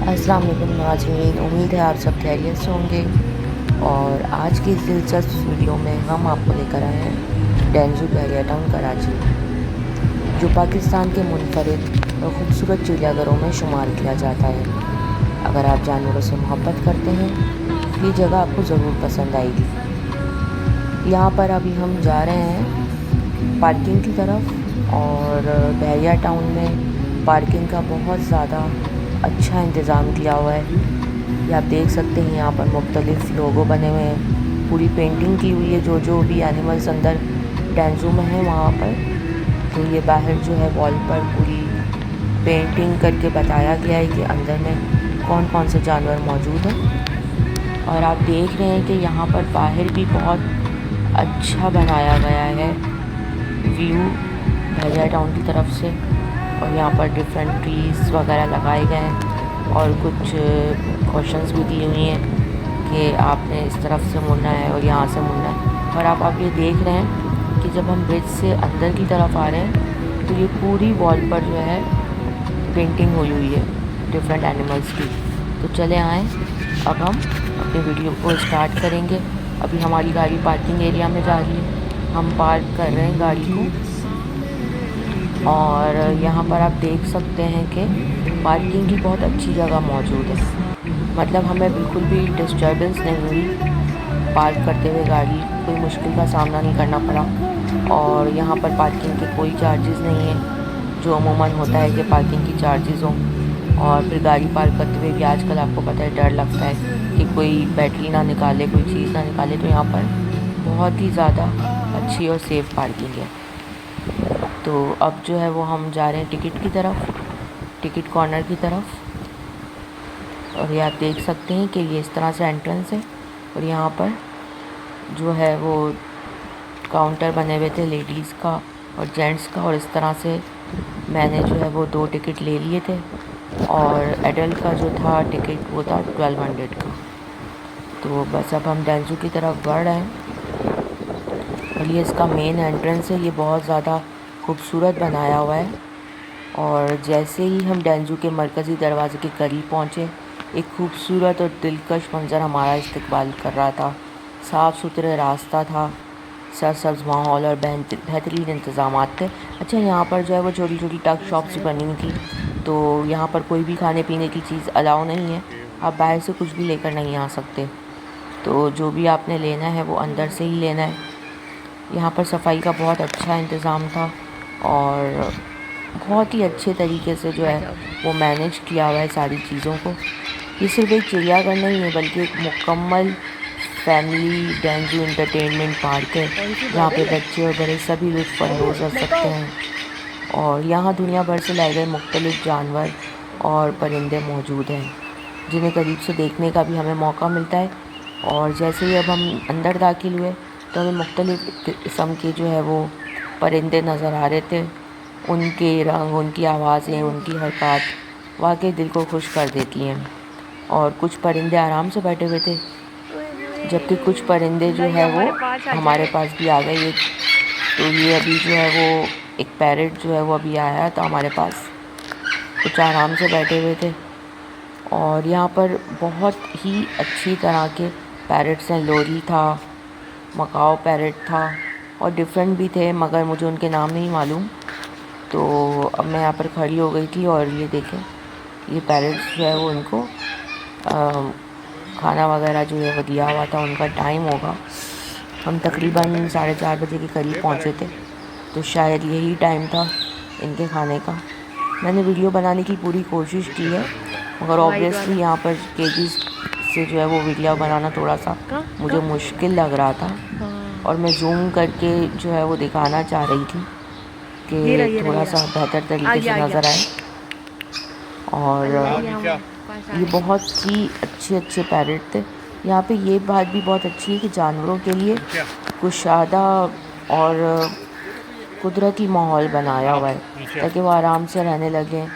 अस्सलाम वालेकुम नाज़रीन, उम्मीद है आप सब खैरियत से होंगे। और आज की इस दिलचस्प वीडियो में हम आपको लेकर आए हैं डेंजू बहरिया टाउन कराची, जो पाकिस्तान के मुनफरिद और ख़ूबसूरत चिड़ियाघरों में शुमार किया जाता है। अगर आप जानवरों से मोहब्बत करते हैं तो ये जगह आपको ज़रूर पसंद आएगी। यहाँ पर अभी हम जा रहे हैं पार्किंग की तरफ, और बहरिया टाउन में पार्किंग का बहुत ज़्यादा अच्छा इंतज़ाम किया हुआ है। ये आप देख सकते हैं, यहाँ पर मुख्तलिफ़ लोगो बने हुए हैं, पूरी पेंटिंग की हुई है जो भी एनिमल्स अंदर डेंजू में है वहाँ पर। तो ये बाहर जो है वॉल पर पूरी पेंटिंग करके बताया गया है कि अंदर में कौन कौन से जानवर मौजूद हैं। और आप देख रहे हैं कि यहाँ पर बाहर भी बहुत अच्छा बनाया गया है व्यू बहरिया टाउन की तरफ से। और यहाँ पर डिफरेंट ट्रीज़ वगैरह लगाए गए हैं और कुछ क्वेश्चंस भी दी हुई हैं कि आपने इस तरफ से मुड़ना है और यहाँ से मुड़ना है। और आप ये देख रहे हैं कि जब हम ब्रिज से अंदर की तरफ आ रहे हैं तो ये पूरी वॉल पर जो है पेंटिंग हुई है डिफरेंट एनिमल्स की। तो चले आएँ, अब हम अपनी वीडियो को स्टार्ट करेंगे। अभी हमारी गाड़ी पार्किंग एरिया में जा रही है, हम पार्क कर रहे हैं गाड़ी को। और यहाँ पर आप देख सकते हैं कि पार्किंग की बहुत अच्छी जगह मौजूद है, मतलब हमें बिल्कुल भी डिस्टर्बेंस नहीं हुई पार्क करते हुए, गाड़ी कोई मुश्किल का सामना नहीं करना पड़ा। और यहाँ पर पार्किंग के कोई चार्जेस नहीं है, जो अमूमन होता है कि पार्किंग की चार्जेस हों। और फिर गाड़ी पार्क करते हुए भी आजकल आपको पता है डर लगता है कि कोई बैटरी ना निकाले, कोई चीज़ ना निकाले। तो यहाँ पर बहुत ही ज़्यादा अच्छी और सेफ़ पार्किंग है। तो अब जो है वो हम जा रहे हैं टिकट की तरफ, टिकट कॉर्नर की तरफ। और ये आप देख सकते हैं कि ये इस तरह से एंट्रेंस है। और यहाँ पर जो है वो काउंटर बने हुए थे लेडीज़ का और जेंट्स का। और इस तरह से मैंने जो है वो 2 टिकट ले लिए थे, और एडल्ट का जो था टिकट वो था 1200 का। तो बस अब हम डेंजू की तरफ बढ़ रहे हैं। और ये इसका मेन एंट्रेंस है, ये बहुत ज़्यादा खूबसूरत बनाया हुआ है। और जैसे ही हम डेंजू के मरकज़ी दरवाज़े के करीब पहुँचे, एक खूबसूरत और दिलकश मंज़र हमारा इस्तकबाल कर रहा था। साफ़ सुथरे रास्ता था, सरसब्ज़ माहौल और बेहतरीन इंतज़ामात थे। अच्छा, यहाँ पर जो है वो छोटी छोटी टक शॉप्स बनी हुई थी, तो यहाँ पर कोई भी खाने पीने की चीज़ अलाउ नहीं है, आप बाहर से कुछ भी लेकर नहीं आ सकते। तो जो भी आपने लेना है वो अंदर से ही लेना है। यहाँ पर सफाई का बहुत अच्छा इंतज़ाम था और बहुत ही अच्छे तरीके से जो है वो मैनेज किया हुआ है सारी चीज़ों को। ये सिर्फ एक चिड़ियाघर नहीं है, बल्कि एक मुकम्मल फैमिली डेंजू इंटरटेनमेंट पार्क है, जहाँ पे बच्चे और बड़े सभी लुत्फ़ अंदोज़ हो सकते हैं। और यहाँ दुनिया भर से लाए गए मुख्तलिफ़ जानवर और परिंदे मौजूद हैं, जिन्हें करीब से देखने का भी हमें मौका मिलता है। और जैसे ही अब हम अंदर दाखिल हुए तो हमें मुख्तलिफ़ किस्म के जो है वो परिंदे नज़र आ रहे थे। उनके रंग, उनकी आवाज़ें, उनकी हरकत वाकई दिल को खुश कर देती हैं। और कुछ परिंदे आराम से बैठे हुए थे, जबकि कुछ परिंदे जो है वो हमारे पास भी आ गए। तो ये अभी जो है वो एक पैरेट जो है वो अभी आया था हमारे पास, कुछ आराम से बैठे हुए थे। और यहाँ पर बहुत ही अच्छी तरह के पैरेट्स हैं, लोरी था, मकाओ पैरेट था और डिफरेंट भी थे, मगर मुझे उनके नाम नहीं मालूम। तो अब मैं यहाँ पर खड़ी हो गई थी और ये देखें, ये पैरेट्स जो है वो उनको खाना वगैरह जो है वो दिया हुआ था। उनका टाइम होगा, हम तकरीबन 4:30 बजे के करीब पहुँचे थे, तो शायद यही टाइम था इनके खाने का। मैंने वीडियो बनाने की पूरी कोशिश की है, मगर ऑब्वियसली यहाँ पर केजीज़ से जो है वो वीडियो बनाना थोड़ा सा मुझे मुश्किल लग रहा था। और मैं जूम करके जो है वो दिखाना चाह रही थी कि थोड़ा सा बेहतर तरीके से नज़र आए। और ये बहुत ही अच्छे पैरेट थे। यहाँ पे ये बात भी बहुत अच्छी है कि जानवरों के लिए कुशादा और कुदरती माहौल बनाया हुआ है, ताकि वो आराम से रहने लगें।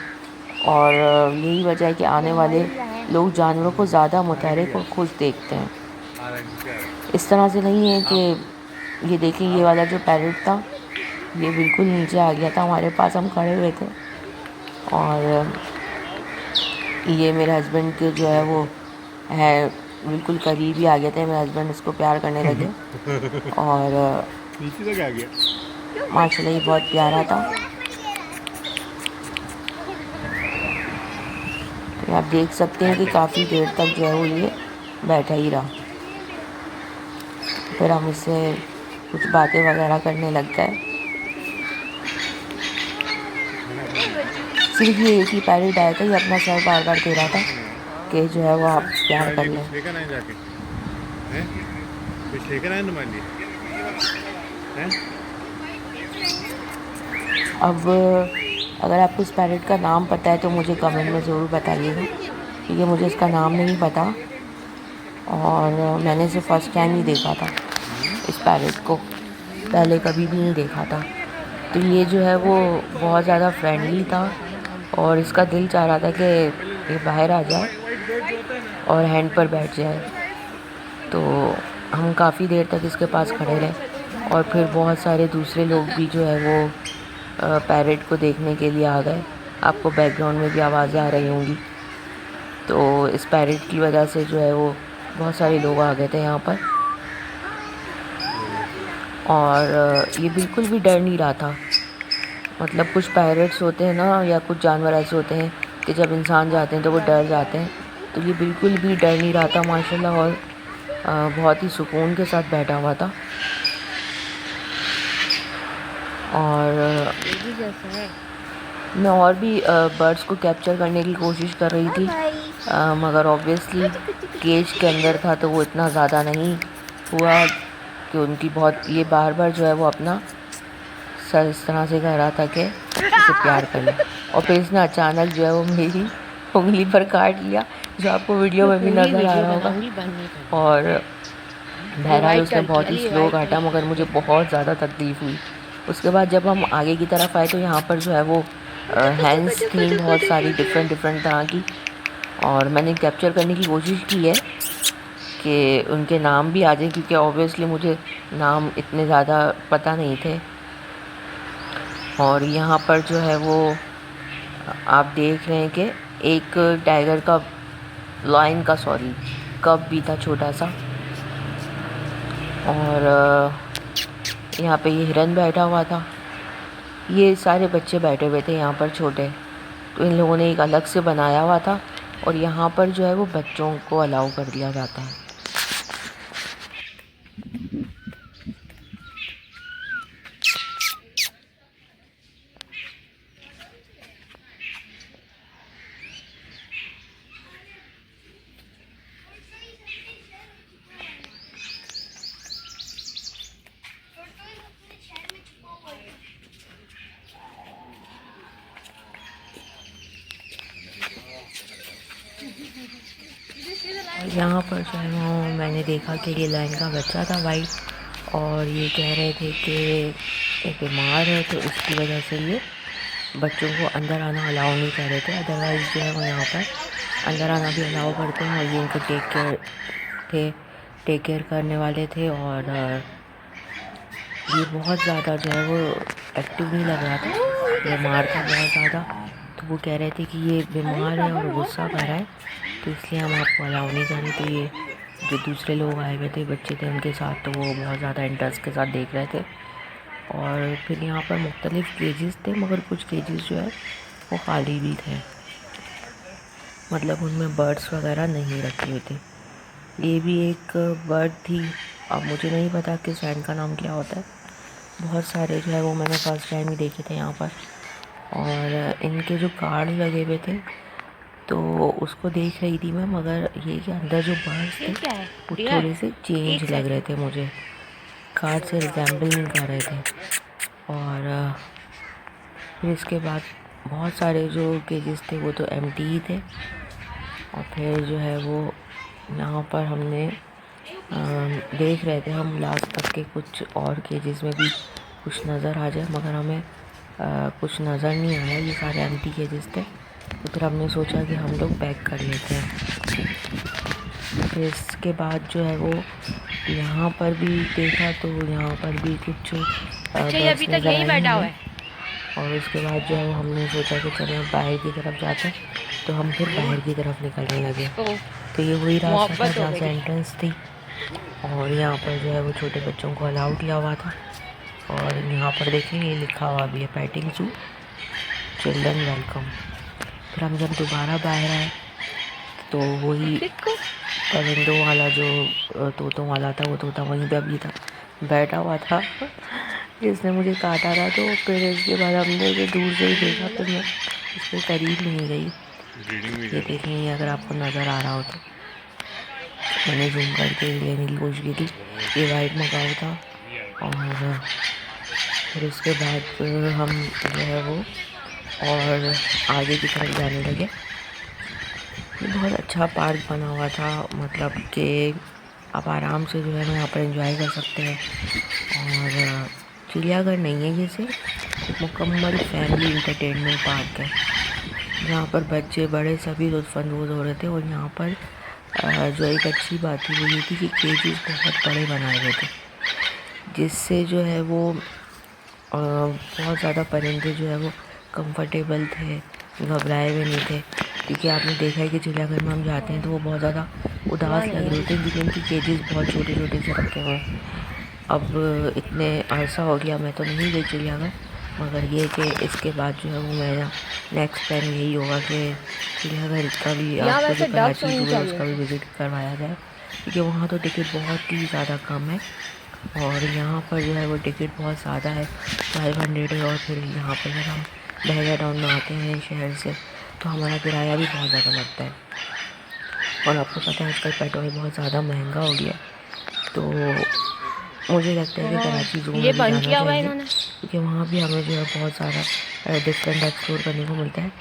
और यही वजह है कि आने वाले लोग जानवरों को ज़्यादा मुतहरिक और खुश देखते हैं। इस तरह से नहीं है कि ये देखें, ये वाला जो पैरेट था ये बिल्कुल नीचे आ गया था हमारे पास, हम खड़े हुए थे। और ये मेरे हस्बैंड के जो है वो है बिल्कुल करीब ही आ गए थे। मेरे हस्बैंड इसको प्यार करने लगे और नीचे तक आ गया। माशाल्लाह ये बहुत प्यारा था। तो आप देख सकते हैं कि काफ़ी देर तक जो है वो ये बैठा ही रहा। फिर हम इससे कुछ बातें वगैरह करने लग गए। सिर्फ ये एक ही पैरेट आया था, ये अपना सर बार बार दे रहा था कि जो है वो आप प्यार कर लें। लेकर आए जाके हैं, कुछ लेकर आए तुम्हारे लिए हैं? अब अगर आपको इस पैरेट का नाम पता है तो मुझे कमेंट में ज़रूर बताइएगा, क्योंकि मुझे इसका नाम नहीं पता और मैंने इसे फ़र्स्ट टाइम ही देखा था। इस पैरेट को पहले कभी भी नहीं देखा था। तो ये जो है वो बहुत ज़्यादा फ्रेंडली था और इसका दिल चाह रहा था कि ये बाहर आ जाए और हैंड पर बैठ जाए। तो हम काफ़ी देर तक इसके पास खड़े रहे और फिर बहुत सारे दूसरे लोग भी जो है वो पैरेट को देखने के लिए आ गए। आपको बैकग्राउंड में भी आवाज़ें आ रही होंगी। तो इस पैरेट की वजह से जो है वो बहुत सारे लोग आ गए थे यहाँ पर और ये बिल्कुल भी डर नहीं रहा था। मतलब कुछ पैरेट्स होते हैं ना, या कुछ जानवर ऐसे होते हैं कि जब इंसान जाते हैं तो वो डर जाते हैं। तो ये बिल्कुल भी डर नहीं रहा था माशाल्लाह और बहुत ही सुकून के साथ बैठा हुआ था। और मैं और भी बर्ड्स को कैप्चर करने की कोशिश कर रही थी, मगर ऑब्वियसली केज के अंदर था तो वो इतना ज़्यादा नहीं हुआ कि उनकी बहुत ये बार बार जो है वो अपना सर इस तरह से कर रहा था कि उसे प्यार कर ले। और फिर इसने अचानक जो है वो मेरी उंगली पर काट लिया, जो आपको वीडियो में भी नज़र आ रहा होगा। और बहरहाल उसने बहुत ही स्लो काटा, मगर मुझे बहुत ज़्यादा तकलीफ़ हुई। उसके बाद जब हम आगे की तरफ आए तो यहाँ पर जो है वो हैंड्स थी बहुत सारी डिफरेंट तरह की, और मैंने कैप्चर करने की कोशिश की है कि उनके नाम भी आ जाए, क्योंकि ऑब्वियसली मुझे नाम इतने ज़्यादा पता नहीं थे। और यहाँ पर जो है वो आप देख रहे हैं कि एक टाइगर का कब भी था छोटा सा। और यहाँ पे ये हिरन बैठा हुआ था। ये सारे बच्चे बैठे हुए थे यहाँ पर छोटे, तो इन लोगों ने एक अलग से बनाया हुआ था और यहाँ पर जो है वो बच्चों को अलाउ कर दिया जाता है। यहाँ पर जो है वो मैंने देखा कि ये लाइन का बच्चा था वाइट, और ये कह रहे थे कि एक बीमार है तो उसकी वजह से ये बच्चों को अंदर आना अलाउ नहीं कर रहे थे। अदरवाइज़ जो है वो यहाँ पर अंदर आना भी अलाउ करते हैं। और ये इनको टेक केयर करने वाले थे। और ये बहुत ज़्यादा जो है वो एक्टिव नहीं लग रहा था, बीमार था बहुत ज़्यादा। तो वो कह रहे थे कि ये बीमार है और गुस्सा कर रहा है, तो इसलिए हम आपको अलाउ नहीं करें। तो ये जो दूसरे लोग आए हुए थे, बच्चे थे उनके साथ, तो वो बहुत ज़्यादा इंटरेस्ट के साथ देख रहे थे। और फिर यहाँ पर मुख्तलिफ़ केजेस थे, मगर कुछ केजेस जो है वो खाली भी थे, मतलब उनमें बर्ड्स वगैरह नहीं रखे हुए थे। ये भी एक बर्ड थी, अब मुझे नहीं पता कि सैन का नाम क्या होता है। बहुत सारे जो है वो मैंने फर्स्ट टाइम ही देखे थे यहाँ पर। और इनके जो कार्ड लगे हुए थे तो उसको देख रही थी मैं, मगर ये कि अंदर जो बर्ड्स थे वो थोड़े से चेंज लग रहे थे, मुझे कार्ड से रिजेंबल नहीं कर रहे थे। और फिर इसके बाद बहुत सारे जो केजेस थे वो तो एम्प्टी ही थे। और फिर जो है वो यहाँ पर हमने देख रहे थे हम लास्ट तक के कुछ और केजेस में भी कुछ नज़र आ जाए, मगर हमें कुछ नज़र नहीं आया, ये सारे एम्प्टी केजेस थे। तो फिर हमने सोचा कि हम लोग बैक कर लेते हैं। फिर इसके बाद जो है वो यहाँ पर भी देखा तो यहाँ पर भी कुछ अभी तक यही बैठा हुआ है। और उसके बाद जो है वो हमने सोचा कि चलो बाहर की तरफ जाते हैं। तो हम फिर बाहर की तरफ निकलने लगे। तो ये वही रास्ता था जहाँ से एंट्रेंस थी, और यहाँ पर जो है वो छोटे बच्चों को अलाउ किया हुआ था। और यहाँ पर देखें ये लिखा हुआ भी है पेटिंग जू चिल्ड्रन वेलकम। फिर हम जब दोबारा बाहर आए तो वही परिंदों वाला जो तोतों वाला था, वो तोता वहीं पे अभी था बैठा हुआ था जिसने मुझे काटा था। तो फिर इसके बाद हमने जो दूर से ही देखा, तो मैं इसके करीब नहीं गई। ये देखेंगे अगर आपको नज़र आ रहा हो तो, मैंने जूम करके लेने की कोशिश की थी। ये वाइट मकाऊ था। और फिर उसके बाद हम जो है वो और आगे की तरफ जाने लगे। ये बहुत अच्छा पार्क बना हुआ था, मतलब कि आप आराम से जो है ना यहाँ पर एंजॉय कर सकते हैं। और चिड़ियाघर नहीं है, ये सिर्फ मुकम्मल फैमिली इंटरटेनमेंट पार्क है, जहाँ पर बच्चे बड़े सभी लुत्फ़अंदोज़ हो रहे थे। और यहाँ पर जो एक अच्छी बात थी वो ये थी कि केजेस बहुत बड़े बनाए हुए थे, जिससे जो है वो बहुत ज़्यादा परिंदे जो है वो कंफर्टेबल थे, घबराए हुए नहीं थे। क्योंकि आपने देखा है कि चिड़ियाघर में हम जाते हैं तो वो बहुत ज़्यादा उदास लग रहे होते हैं, क्योंकि उनकी केजेस बहुत छोटे छोटे से रखे हुए हैं। अब इतने अरसा हो गया मैं तो नहीं गई चिड़ियाघर, मगर ये कि इसके बाद जो है वो मेरा नेक्स्ट टाइम यही होगा कि चिड़ियाघर का भी आपको जो कराची जू है उसका भी विज़िट करवाया जाए, क्योंकि वहाँ तो टिकट बहुत ही ज़्यादा कम है और यहाँ पर जो है वो टिकट बहुत ज़्यादा है, 500 है। और फिर यहाँ पर अगर हम बहरिया टाउन में आते हैं शहर से तो हमारा किराया भी बहुत ज़्यादा लगता है। और आपको पता है आजकल पेट्रोल बहुत ज़्यादा महंगा हो गया, तो मुझे लगता है कि कराची जू में भी जाना चाहिए, क्योंकि वहाँ भी हमें जो है बहुत सारा डिफरेंट एक्सप्लोर करने को मिलता है।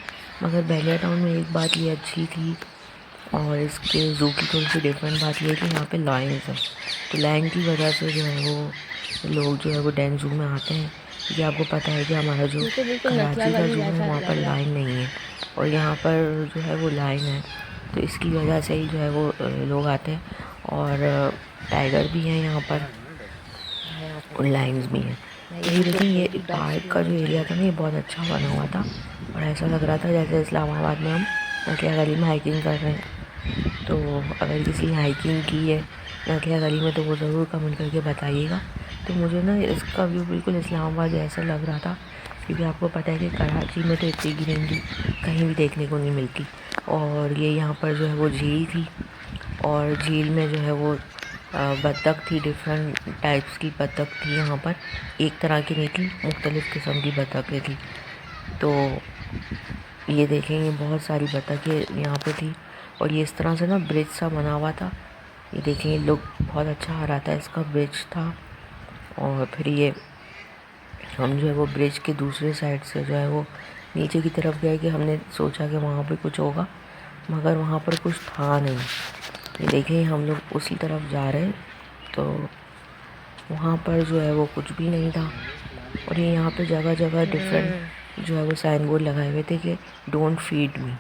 मगर बहरिया टाउन में एक बात ये अच्छी थी, और इसके ज़ू की थोड़ी सी डिफरेंट बात ये है कि यहाँ पे लायंस है, तो लायन की वजह से जो है वो लोग जो है वो डैन ज़ू में आते हैं। ये आपको पता है कि हमारा जो कराची का ज़ू है वहाँ पर लायन नहीं है, और यहाँ पर जो है वो लायन है, तो इसकी वजह से ही जो है वो लोग आते हैं। और टाइगर भी हैं यहाँ पर और लायंस भी हैं। तो ये देखिए ये पार्क का जो एरिया था ना ये बहुत अच्छा बना हुआ था, और ऐसा लग रहा था जैसे इस्लामाबाद में हम नकिया गली में हाइकिंग कर रहे हैं। तो अगर किसी ने हाइकिंग की है नकिया गली में तो वो ज़रूर कमेंट करके बताइएगा। तो मुझे ना इसका व्यू बिल्कुल इस्लामाबाद जैसा लग रहा था, क्योंकि आपको पता है कि कराची में तो इतनी ग्रीनरी कहीं भी देखने को नहीं मिलती। और ये यहाँ पर जो है वो झील थी, और झील में जो है वो बत्तख थी, डिफरेंट टाइप्स की बत्तख थी यहाँ पर, एक तरह की नहीं थी, मुख्तलिफ़ किस्म की बत्तखें थी। तो ये देखेंगे बहुत सारी बत्तखें यहाँ पे थी, और ये इस तरह से ना ब्रिज सा बना हुआ था। ये देखेंगे लोग बहुत अच्छा आ रहा था, इसका ब्रिज था। और फिर ये हम जो है वो ब्रिज के दूसरे साइड से जो है वो नीचे की तरफ गए कि हमने सोचा कि वहाँ पे कुछ होगा, मगर वहाँ पर कुछ था नहीं। ये देखिए हम लोग उसी तरफ जा रहे हैं तो वहाँ पर जो है वो कुछ भी नहीं था। और ये यहाँ पे जगह जगह डिफरेंट जो है वो साइन बोर्ड लगाए हुए थे कि डोंट फीड मी,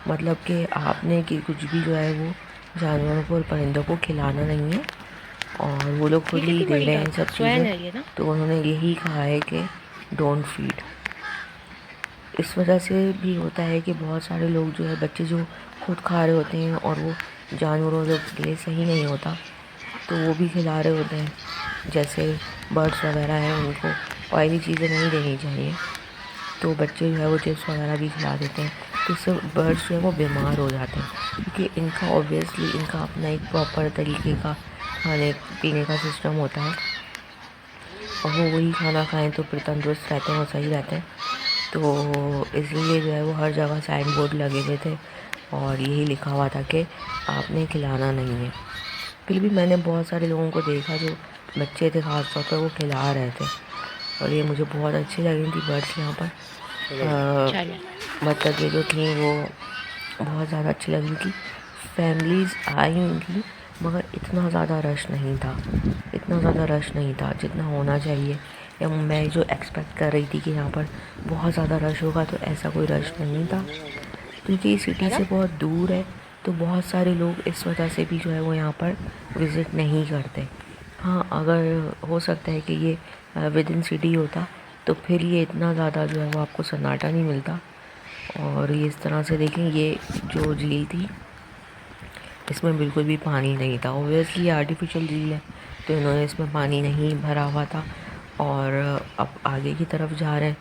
मतलब कि आपने कि कुछ भी जो है वो जानवरों को और परिंदों को खिलाना नहीं है, और वो लोग खुद ही दे रहे हैं सब चीज़ें। तो उन्होंने यही कहा है कि डोंट फीड। इस वजह से भी होता है कि बहुत सारे लोग जो है बच्चे जो खुद खा रहे होते हैं और वो जानवरों के लिए सही नहीं होता, तो वो भी खिला रहे होते हैं। जैसे बर्ड्स वगैरह हैं उनको ऑयली चीज़ें नहीं देनी चाहिए, तो बच्चे जो है वो चिप्स वगैरह भी खिला देते हैं, तो इससे बर्ड्स जो है वो बीमार हो जाते हैं, क्योंकि इनका ऑब्वियसली इनका अपना एक प्रॉपर तरीके का खाने पीने का सिस्टम होता है, और वो वही खाना खाएं तो फिर तंदुरुस्त रहते हैं और सही रहते हैं। तो इसलिए जो है वो हर जगह साइन बोर्ड लगे हुए थे और यही लिखा हुआ था कि आपने खिलाना नहीं है। फिर भी मैंने बहुत सारे लोगों को देखा जो बच्चे थे ख़ास तौर पर, वो खिला रहे थे, और ये मुझे बहुत अच्छी लग रही थी बर्ड्स यहाँ पर। बत्तखें जो थी वो बहुत ज़्यादा अच्छी लग रही थी। फैमिलीज़ आई हुई थी, मगर इतना ज़्यादा रश नहीं था, इतना ज़्यादा रश नहीं था जितना होना चाहिए, या मैं जो एक्सपेक्ट कर रही थी कि यहाँ पर बहुत ज़्यादा रश होगा, तो ऐसा कोई रश नहीं था। क्योंकि सिटी से बहुत दूर है तो बहुत सारे लोग इस वजह से भी जो है वो यहाँ पर विज़िट नहीं करते। हाँ, अगर हो सकता है कि ये विद इन सिटी होता तो फिर ये इतना ज़्यादा जो है वो आपको सन्नाटा नहीं मिलता, और ये इस तरह से देखें, ये जो झील थी इसमें बिल्कुल भी पानी नहीं था। ओबियसली ये आर्टिफिशियल झील है तो इन्होंने इसमें पानी नहीं भरा हुआ था। और अब आगे की तरफ जा रहे हैं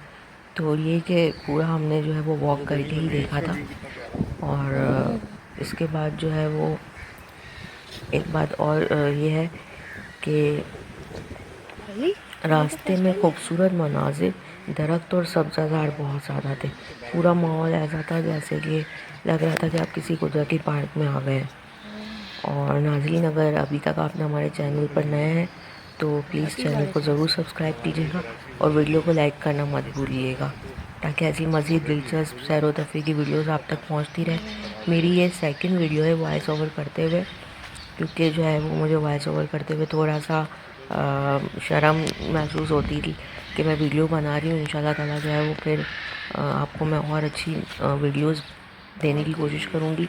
तो ये कि पूरा हमने जो है वो वॉक करके ही देखा था। और इसके बाद जो है वो एक बात और ये है कि रास्ते में खूबसूरत मनाजिर, दरख्त और सब्ज़ार बहुत ज़्यादा थे। पूरा माहौल ऐसा था जैसे कि लग रहा था कि आप किसी कुदरती पार्क में आ गए हैं। और नाज़रीन, अगर अभी तक आपने हमारे चैनल पर नए हैं तो प्लीज़ चैनल को ज़रूर सब्सक्राइब कीजिएगा और वीडियो को लाइक करना मत भूलिएगा, ताकि ऐसी मज़ीद दिलचस्प सैर व तफरीह की वीडियोस आप तक पहुंचती रहे। मेरी ये सेकंड वीडियो है वॉइस ओवर करते हुए, क्योंकि जो है वो मुझे वॉइस ओवर करते हुए थोड़ा सा शर्म महसूस होती थी कि मैं वीडियो बना रही हूँ। इंशाल्लाह ताला जो है वो फिर आपको मैं और अच्छी वीडियोस देने की कोशिश करूँगी।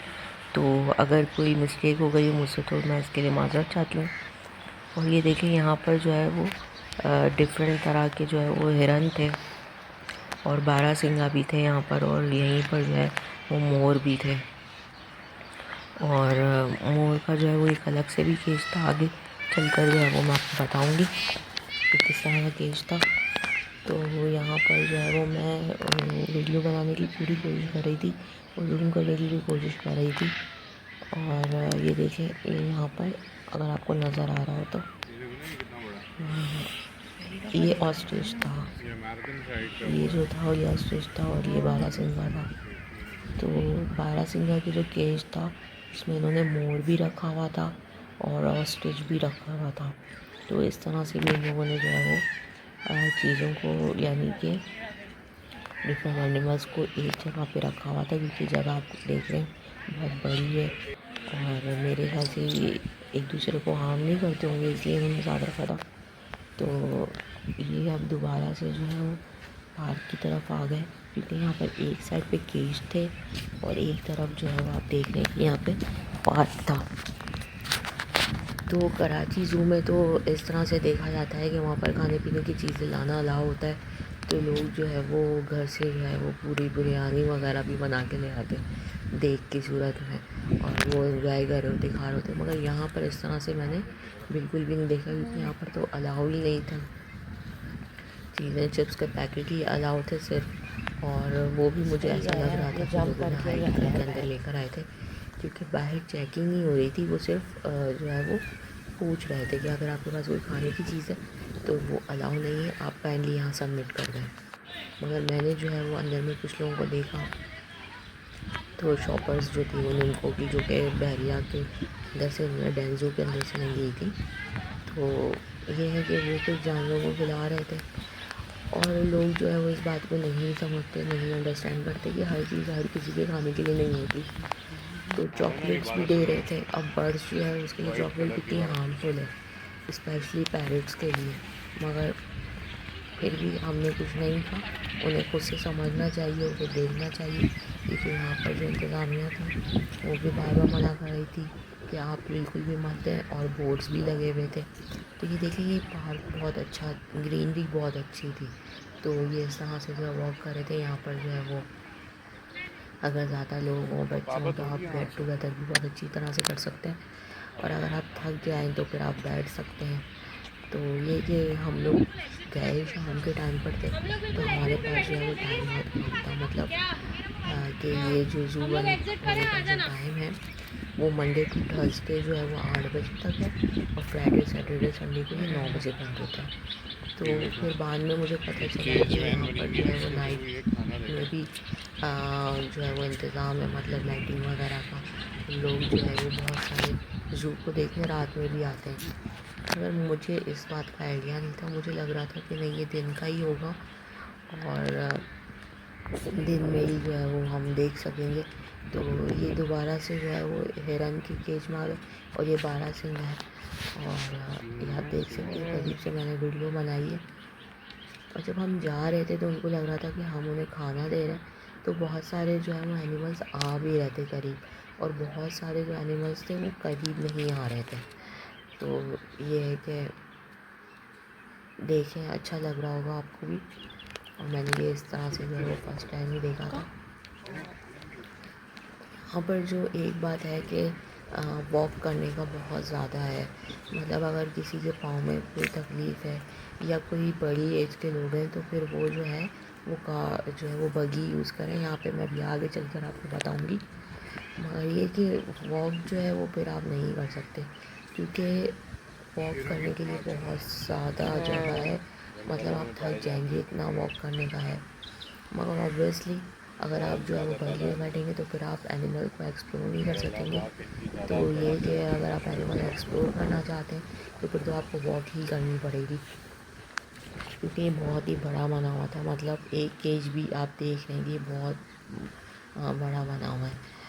तो अगर कोई मिस्टेक हो गई है मुझसे तो मैं इसके लिए माज़रत चाहती हूँ। और ये देखें, यहाँ पर जो है वो डिफरेंट तरह के जो है वो हिरन थे और बारहसिंगा भी थे यहाँ पर, और यहीं पर जो है वो मोर भी थे। और मोर का जो है वो एक अलग से भी केज था, आगे चलकर जो है वो मैं आपको बताऊँगी कि किस तरह का केज था। तो यहाँ पर जो है वो मैं वीडियो बनाने की पूरी कोशिश कर रही थी और जूम करने की भी कोशिश कर रही थी। और ये देखें, ये यहाँ पर अगर आपको नज़र आ रहा हो तो ये ऑस्ट्रिच था, ये जो था ये ऑस्ट्रिच था और ये बारहसिंगा था। तो बारहसिंगा की जो केज था उसमें इन्होंने मोर भी रखा हुआ था और ऑस्ट्रिच भी रखा हुआ था। तो इस तरह से भी इन लोगों ने जो है वो चीज़ों को, यानी कि डिफरेंट एनिमल्स को एक जगह पे रखा हुआ था, क्योंकि जगह आप देख रहे हैं बहुत बड़ी है और मेरे ख्याल से ये एक दूसरे को हार्म नहीं करते होंगे, इसलिए इन्होंने ज़्यादा रखा था। तो ये अब दोबारा से जो है वो पार्क की तरफ आ गए, क्योंकि यहाँ पर एक साइड पे केज थे और एक तरफ जो है वो आप देख रहे हैं कि यहाँ पे पार्क था। तो कराची ज़ू में तो इस तरह से देखा जाता है कि वहाँ पर खाने पीने की चीज़ें लाना अलाउ होता है, तो लोग जो है वो घर से जो है वो पूरी बिरयानी वगैरह भी बना के ले आते देख की सूरत में, और वो एंजॉय कर रहे होते, खा रहे होते। मगर यहाँ पर इस तरह से मैंने बिल्कुल भी नहीं देखा, क्योंकि यहाँ पर तो अलाउ ही नहीं था। चीज़ें, चिप्स के पैकेट ही अलाउ थे सिर्फ, और वो भी मुझे ऐसा लग रहा था कि लोगों ने हाइड करके अंदर लेकर आए थे, क्योंकि बाहर चेकिंग नहीं हो रही थी। वो सिर्फ जो है वो पूछ रहे थे कि अगर आपके पास कोई खाने की चीज़ है तो वो अलाउ नहीं है, आप काइंडली यहाँ सबमिट कर दें। मगर मैंने जो है वो अंदर में कुछ लोगों को देखा, तो शॉपर्स जो थी उनको की, जो कि बहरिया के अंदर से, डेंजो के अंदर से नहीं गई थी। तो ये है कि वो कुछ जानवरों को खिला रहे थे, और लोग जो है वो इस बात को नहीं समझते, नहीं अंडरस्टैंड करते कि हर चीज़ हर किसी के खाने के लिए नहीं होती। तो चॉकलेट्स भी दे रहे थे। अब बर्ड्स जो है उसके लिए चॉकलेट कितनी हार्मफुल है, स्पेशली पैरट्स के लिए। मगर फिर भी हमने कुछ नहीं कहा, उन्हें खुद से समझना चाहिए, उसे देखना चाहिए, क्योंकि यहाँ पर जो इंतज़ामिया थी वो भी बार बार मना कर रही थी कि आप बिल्कुल भी मत दें, और बोर्ड्स भी लगे हुए थे। तो ये देखिए, ये पार्क बहुत अच्छा, ग्रीनरी बहुत अच्छी थी। तो ये इस तरह से जो वॉक कर रहे थे। यहाँ पर जो है वो अगर ज़्यादा लोग हों, बच्चे हों, तो आप गेट टुगेदर भी बहुत अच्छी तरह से कर सकते हैं, और अगर आप थक जाएँ तो फिर आप बैठ सकते हैं। तो ये कि हम लोग गए शाम के टाइम पर थे, तो हमारे पास जो है वो टाइम बहुत कम था। मतलब कि ये जो ज़ू होने का जो टाइम है वो मंडे टू थर्सडे जो है वो 8 बजे तक है, और फ्राइडे सैटरडे संडे को ये 9 बजे बंद होता है। तो फिर बाद में मुझे पता चला कि यहाँ पर जो है वो नाइट में भी जो है वो इंतज़ाम है, मतलब लाइटिंग वगैरह का। लोग जो है वो बहुत सारे ज़ू को देखने रात में भी आते हैं। मगर मुझे इस बात का आइडिया नहीं था, मुझे लग रहा था कि नहीं, ये दिन का ही होगा और दिन में ही जो है वो हम देख सकेंगे। तो ये दोबारा से जो है वो हिरन की केज में आ गए, और ये बारहसिंगा है, और ये आप देख सकते हैं करीब से मैंने वीडियो बनाई है। और जब हम जा रहे थे तो उनको लग रहा था कि हम उन्हें खाना दे रहे हैं, तो बहुत सारे जो है वो एनिमल्स आ भी रहे थे करीब, और बहुत सारे जो एनिमल्स थे वो करीब नहीं आ रहे थे। तो ये है कि देखें, अच्छा लग रहा होगा आपको भी, और मैंने ये इस तरह से जो है वो फर्स्ट टाइम ही देखा था। यहाँ पर जो एक बात है कि वॉक करने का बहुत ज़्यादा है। मतलब अगर किसी के पाँव में कोई तकलीफ़ है या कोई बड़ी एज के लोग हैं तो फिर वो जो है वो कार जो है वो बगी यूज़ करें। यहाँ पे मैं अभी आगे चलकर आपको बताऊँगी। मगर ये कि वॉक जो है वो फिर आप नहीं कर सकते, क्योंकि वॉक करने के लिए बहुत ज़्यादा जगह है। मतलब आप थक जाएंगे, इतना वॉक करने का है। मगर ऑब्वियसली अगर आप जो है वो बगली में बैठेंगे तो फिर आप एनिमल को एक्सप्लोर नहीं कर सकेंगे। तो ये कि अगर आप एनिमल एक्सप्लोर करना चाहते हैं तो फिर तो आपको वॉक ही करनी पड़ेगी, क्योंकि ये बहुत ही बड़ा बना हुआ था। मतलब एक केज भी आप देख रहे हैं कि बहुत बड़ा बना हुआ है।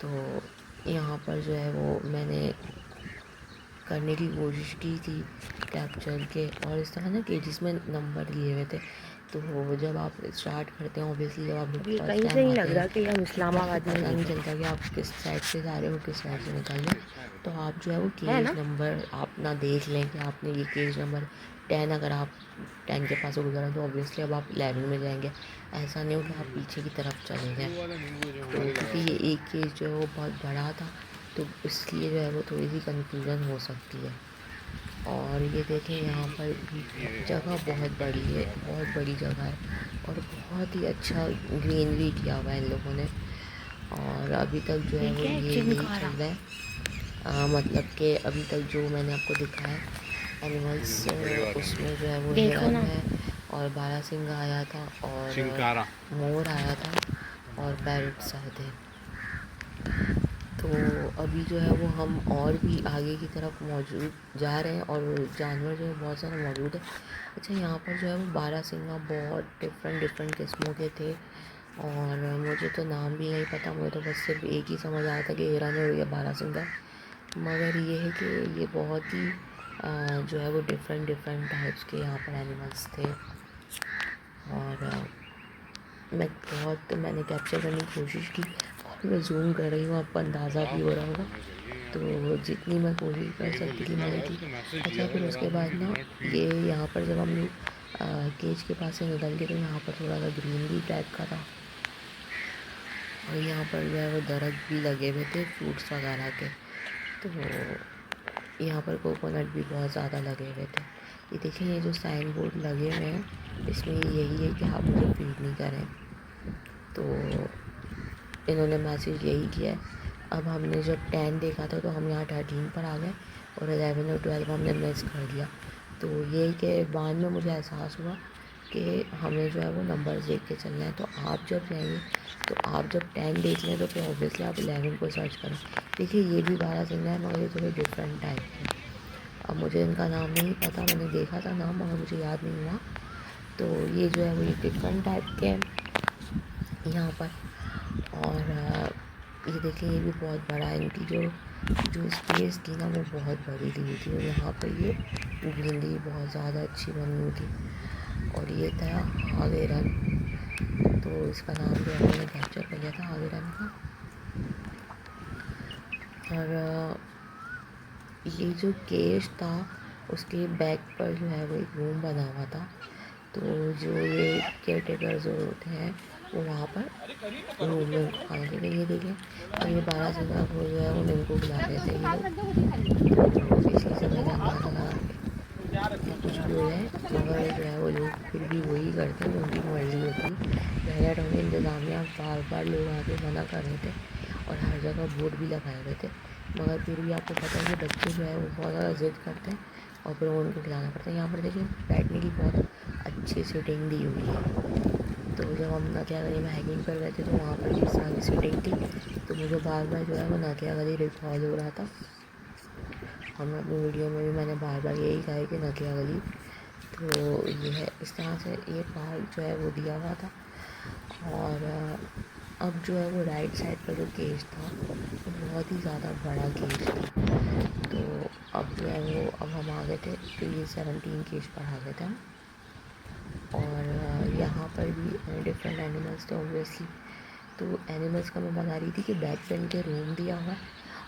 तो यहाँ पर जो है वो मैंने करने की कोशिश की थी कैप्चर के, और इस तरह ना केजेस में नंबर लिए हुए थे। तो वो जब आप स्टार्ट करते हैं, ऑब्वियसली जब आप ये फर्स्ट कहीं से टाइम नहीं आते लग हैं रहा कि हम तो आपको इस्लामाबाद में पता हैं। नहीं चलता कि आप किस साइड से जा रहे हो, किस साइड से निकल रहे हो। तो आप जो है वो है केज ना? नंबर आप ना देख लें कि आपने ये केज नंबर 10, अगर आप 10 के पास से गुजरा तो ऑब्वियसली अब आप 11 में जाएंगे। ऐसा नहीं हो कि आप पीछे की तरफ चले जाएँ। तो क्योंकि ये एक केज जो है वो बहुत बड़ा था, तो इसलिए जो है वो थोड़ी सी कन्फ्यूज़न हो सकती है। और ये देखें यहाँ पर भी जगह बहुत बड़ी है, बहुत बड़ी जगह है, और बहुत ही अच्छा ग्रीनरी किया हुआ है इन लोगों ने। और अभी तक जो है ये वो क्या है, ये यही चिंकारा? चल रहा है। मतलब कि अभी तक जो मैंने आपको दिखाया एनिमल्स, उसमें जो है वो देखो हिरन ना। है, और बारहसिंगा आया था, और चिंकारा। मोर आया था, और पैरट्स आए थे। तो अभी जो है वो हम और भी आगे की तरफ मौजूद जा रहे हैं, और जानवर जो है बहुत सारे मौजूद है। अच्छा, यहाँ पर जो है वो बारहसिंगा बहुत डिफरेंट डिफरेंट किस्मों के थे, और मुझे तो नाम भी नहीं पता। मुझे तो बस सिर्फ एक ही समझ आया था कि हिरन है और ये बारहसिंगा। मगर ये है कि ये बहुत ही जो है वो डिफरेंट डिफरेंट टाइप्स के यहाँ पर एनिमल्स थे। और मैंने कैप्चर करने की कोशिश की, और मैं जूम कर रही हूँ, आपको अंदाज़ा भी हो रहा होगा। तो जितनी मैं कोशिश कर सकती थी मैंने की। अच्छा, फिर उसके बाद ना ये यहाँ पर जब हम लोग केज के पास से निकल के, तो यहाँ पर थोड़ा सा ग्रीनरी टाइप का था, और यहाँ पर जो है वो दरख्त भी लगे हुए थे फ्रूट्स वगैरह के। तो यहाँ पर कोकोनट भी बहुत ज़्यादा लगे हुए थे। ये देखिए, ये जो साइन बोर्ड लगे हुए हैं इसमें यही है कि आप मुझे फीड नहीं करें। तो इन्होंने मैसेज यही किया है। अब हमने जब 10 देखा था तो हम यहाँ 13 पर आ गए, और 11 और 12 हमने मिस कर दिया। तो ये कि बाद में मुझे एहसास हुआ कि हमें जो है वो नंबर्स देख के चलना है। तो आप जब जाएंगे, तो आप जब 10 देख लें तो फिर ऑब्वियसली आप 11 को सर्च करें। देखिए, ये भी बारहसिंगा है, मगर ये थोड़े डिफरेंट टाइप के। अब मुझे इनका नाम नहीं पता, मैंने देखा था नाम मगर मुझे याद नहीं हुआ। तो ये जो है वो ये डिफरेंट टाइप के हैं यहाँ पर। और ये देखिए, ये भी बहुत बड़ा है। इनकी जो स्पेस थी ना वो बहुत बड़ी दी हुई थी, और यहाँ पर ये ग्रीनरी बहुत ज़्यादा अच्छी बनी हुई थी। और ये था हावेरन, तो इसका नाम जो है मैंने कैप्चर कर लिया था हावेरन का। और ये जो केज था उसके बैक पर जो है वो एक रूम बना हुआ था। तो जो ये केयर टेकर जो होते हैं वो वहाँ पर रूम में उनको खाना देते। ये देखें, और ये बारहसिंगा को जो है वो इनको बुला रहे थे ये लोग। तो इसी समय जानवर लगा या कुछ भी हो जाए, मगर जो है वो लोग फिर भी वही करते हैं, उनकी मर्ज़ी होती है। पहले टाइम में इंतज़ामिया बार बार लोग आके मना कर रहे थे, और हर जगह बोर्ड भी लगाए हुए थे, मगर फिर भी आपको पता है कि बच्चे जो है वो बहुत ज़्यादा ज़िद करते हैं, और फिर उनको खिलाना पड़ता है। यहाँ पर देखिए, बैठने की बहुत अच्छी सीटिंग दी हुई है। तो जब हम नदिया गली में हाइकिंग कर रहे थे तो वहाँ पर भी इस तरह की सीटिंग थी। तो मुझे बार बार जो है वो नदिया गली रिकॉल हो रहा था। हमने अपनी वीडियो में भी मैंने बार बार यही कहा है कि नदिया गली। तो ये है, इस तरह से ये पार्क जो है वो दिया हुआ था। और अब जो है वो राइट साइड पर जो केज था वो बहुत ही ज़्यादा बड़ा केज था। तो अब जो है वो अब हम आ गए थे, तो ये 17 केज पर आ गए थे हम। और यहाँ पर भी डिफरेंट एनिमल्स थे ऑब्वियसली। तो एनिमल्स का मैं बता रही थी कि बैक पे इनके रूम दिया हुआ है,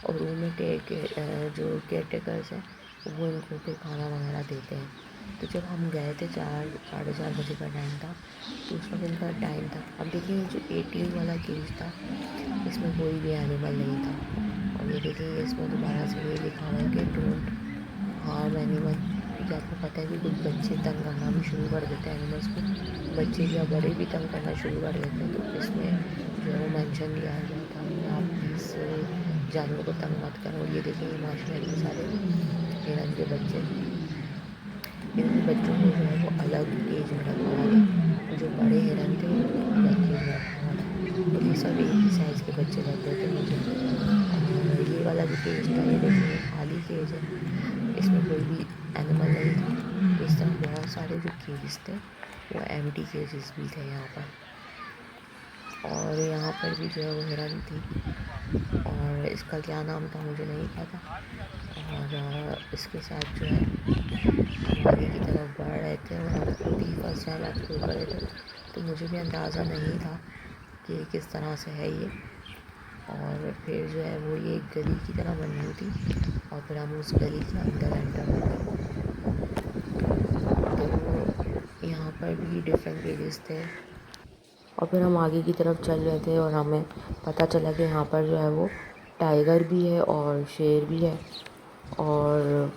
और रूम में जो केयर टेकर्स हैं वो इनको फिर खाना वगैरह देते हैं। तो जब हम गए थे 4 साढ़े 4 बजे का टाइम था, तो उस वक्त इनका टाइम था। अब देखिए ये जो 18 वाला केज था, इसमें कोई भी एनिमल नहीं था। और ये देखिए इसमें दोबारा से ये लिखा हुआ है कि डोंट हार्म एनिमल, क्योंकि आपको पता है कि कुछ बच्चे तंग करना भी शुरू कर देते हैं एनिमल्स को, बच्चे या बड़े भी तंग करना शुरू कर देते हैं। तो इसमें जो है वो मेंशन किया गया था कि आप प्लीज़ जानवरों को तंग मत करो। ये देखिए ये माशाल्लाह के सारे हिरन के बच्चे, इन बच्चों को जो है वो अलग केज में रखा हुआ था, जो बड़े हिरन थे उनको अलग केज में रखा हुआ था। तो ये सब एक ही साइज़ के बच्चे लग रहे थे मुझे। और ये वाला जो केज था, ये देखिए खाली केज है, इसमें कोई भी एनिमल नहीं था। इस तरह बहुत सारे जो केज थे वो एम्प्टी केजेस भी थे यहाँ पर। और यहाँ पर भी जो है वो हिरन थी, और इसका क्या नाम था मुझे नहीं पता। और इसके साथ जो है हम आगे की तरफ बढ़ रहे थे, और हम खुद ही फर्स्ट टाइम एक्सप्लोर कर रहे थे, तो मुझे भी अंदाज़ा नहीं था कि किस तरह से है ये। और फिर जो है वो ये एक गली की तरह बनी हुई थी, और फिर हम उस गली के अंदर एंटर हो गए। तो यहाँ पर भी डिफरेंट केजेस थे, और फिर हम आगे की तरफ चल रहे थे, और हमें पता चला कि यहाँ पर जो है वो टाइगर भी है और शेर भी है। और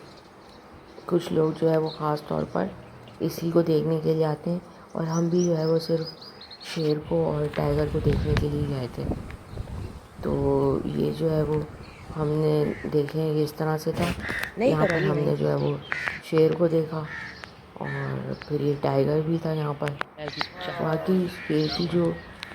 कुछ लोग जो है वो ख़ास तौर पर इसी को देखने के लिए आते हैं, और हम भी जो है वो सिर्फ शेर को और टाइगर को देखने के लिए गए थे। तो ये जो है वो हमने देखे इस तरह से था। यहाँ पर हमने जो है वो शेर को देखा, और फिर ये टाइगर भी था यहाँ पर। बाकी शेर की जो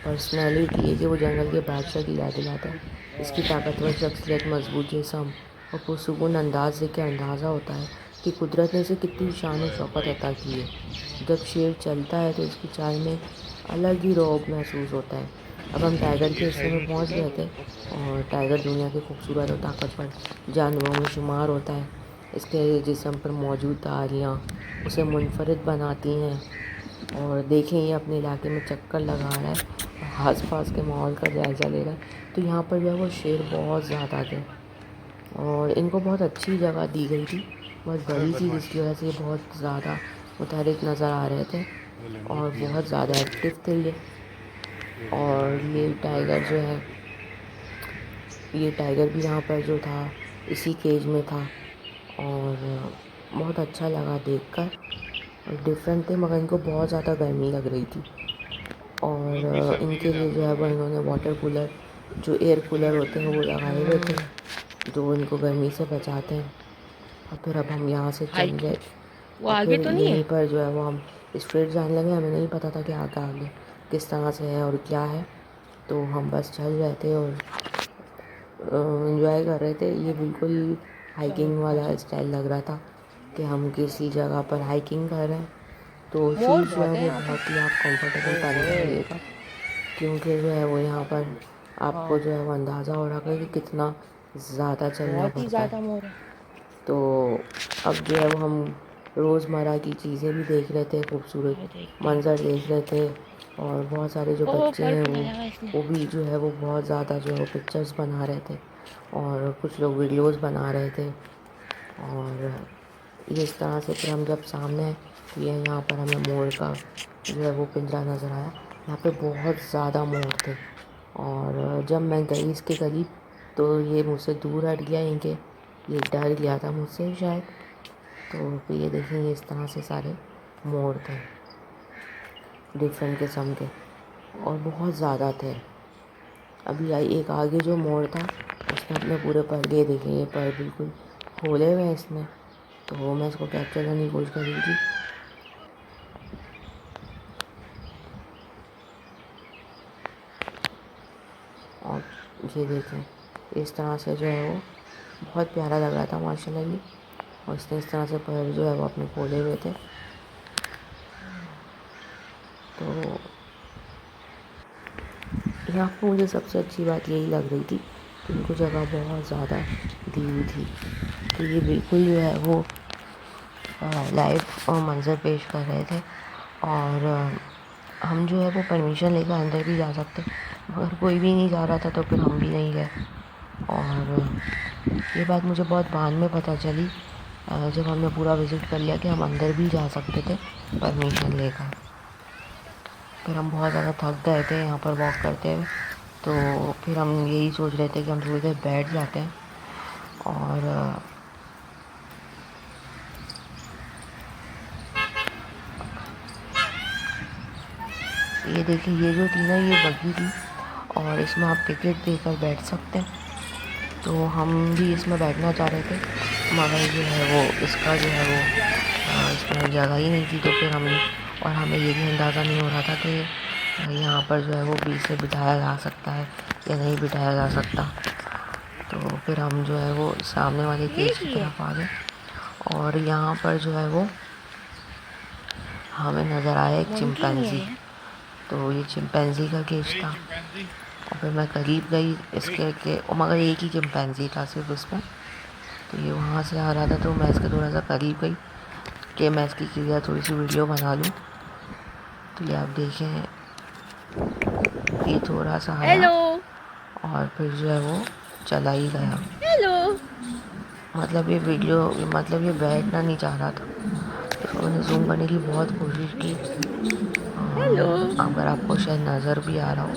पर्सनैलिटी है कि वो जंगल के बादशाह की याद दिलाता है। इसकी ताकतवर शख्सियत, मजबूत जिस्म और पुरसुकून अंदाज से क्या अंदाज़ा होता है कि कुदरत ने इसे कितनी शान और शौकत अता की है। जब शेर चलता है तो इसकी चाल में अलग ही रौब महसूस होता है। अब हम टाइगर के हिस्से में पहुंच गए थे, और टाइगर दुनिया के खूबसूरत और ताकतवर जानवरों में शुमार होता है। इसके जिस्म पर मौजूद धारियाँ उसे मुनफरिद बनाती हैं। और देखें ये अपने इलाके में चक्कर लगा रहा है और आसपास के माहौल का जायज़ा ले रहा है। तो यहाँ पर जो है वो शेर बहुत ज़्यादा थे, और इनको बहुत अच्छी जगह दी गई थी, बहुत बड़ी थी, जिसकी वजह से ये बहुत ज़्यादा मुतहरिक नज़र आ रहे थे और बहुत ज़्यादा एक्टिव थे ये। और ये टाइगर जो है, ये टाइगर भी यहाँ पर जो था इसी केज में था, और बहुत अच्छा लगा देखकर। और डिफरेंट थे, मगर इनको बहुत ज़्यादा गर्मी लग रही थी। और इनके लिए जो है वो इन्होंने वाटर कूलर, जो एयर कूलर होते हैं वो लगाए हुए थे, जो इनको गर्मी से बचाते हैं। और फिर अब हम यहाँ से चल गए, और फिर यहीं पर जो है वो हम स्ट्रेट जाने लगे। हमें नहीं पता था कि आगे किस तरह से है और क्या है, तो हम बस चल रहे थे और एंजॉय कर रहे थे। ये बिल्कुल हाइकिंग वाला स्टाइल लग रहा था कि हम किसी जगह पर हाइकिंग कर रहे हैं। तो शूज़ जो है वो बहुत ही आप कंफर्टेबल पहन के चलिएगा, क्योंकि जो है वो यहाँ पर आपको जो है वो अंदाज़ा हो रहा है कि कितना ज़्यादा चलना पड़ता है। तो अब जो है वो हम रोज़मर्रा की चीज़ें भी देख रहे थे, खूबसूरत मंज़र देख रहे थे, और बहुत सारे जो बच्चे हैं वो भी जो है वो बहुत ज़्यादा जो है वो पिक्चर्स बना रहे थे, और कुछ लोग वीडियोस बना रहे थे। और इस तरह से फिर हम जब सामने ये यहाँ पर हमें मोर का जो है वो पिंजरा नज़र आया। यहाँ पे बहुत ज़्यादा मोर थे, और जब मैं गई इसके करीब तो ये मुझसे दूर हट गया, इनके ये डर गया था मुझसे शायद। तो फिर ये देखेंगे इस तरह से सारे मोर थे डिफरेंट किस्म के, और बहुत ज़्यादा थे। अभी एक आगे जो मोर था उसने अपने पूरे पर, ये देखें ये पर बिल्कुल खोले हुए हैं इसने, तो मैं इसको कैप्चर करने की कोशिश कर रही थी। और ये देखें इस तरह से जो है वो बहुत प्यारा लग रहा था माशाल्लाह। और इसने इस तरह से पैर जो है वो अपने खोले हुए थे। तो यहाँ पर मुझे सबसे अच्छी बात यही लग रही थी कि उनको जगह बहुत ज़्यादा दी हुई थी, तो ये बिल्कुल जो है वो लाइव मंज़र पेश कर रहे थे। और हम जो है वो परमिशन लेकर अंदर भी जा सकते, मगर कोई भी नहीं जा रहा था, तो फिर हम भी नहीं गए। और ये बात मुझे बहुत बाद में पता चली जब हमने पूरा विज़िट कर लिया कि हम अंदर भी जा सकते थे परमिशन लेकर। फिर हम बहुत ज़्यादा थक गए थे यहाँ पर वॉक करते हुए, तो फिर हम यही सोच रहे थे कि हम थोड़ी देर बैठ जाते हैं। और ये देखिए, ये जो थी ना, ये बग्गी थी और इसमें आप टिकट देकर बैठ सकते हैं। तो हम भी इसमें बैठना चाह रहे थे, मगर जो है वो इसका जो है वो इसमें जगह ही नहीं थी। तो फिर हमने, और हमें ये भी अंदाज़ा नहीं हो रहा था कि यहाँ पर जो है वो बीच से बिठाया जा सकता है या नहीं बिठाया जा सकता। तो फिर हम जो है वो सामने वाले केज की तरफ आ गए और यहाँ पर जो है वो हमें नज़र आया एक चिंपैंजी। तो ये चिंपैंजी का केज था और फिर मैं करीब गई इसके के, मगर एक ही चिंपैंजी था सिर्फ उसमें। तो ये वहाँ से आ रहा था, तो मैं इसके थोड़ा सा करीब गई कि मैं इसकी क्लियर थोड़ी सी वीडियो बना लूँ। तो ये आप देखें, ये थोड़ा सा आया और फिर जो है वो चला ही गया। मतलब ये वीडियो, मतलब ये बैठना नहीं चाह रहा था। इसको मैंने जूम करने की बहुत कोशिश की। अगर आपको शायद नज़र भी आ रहा हो,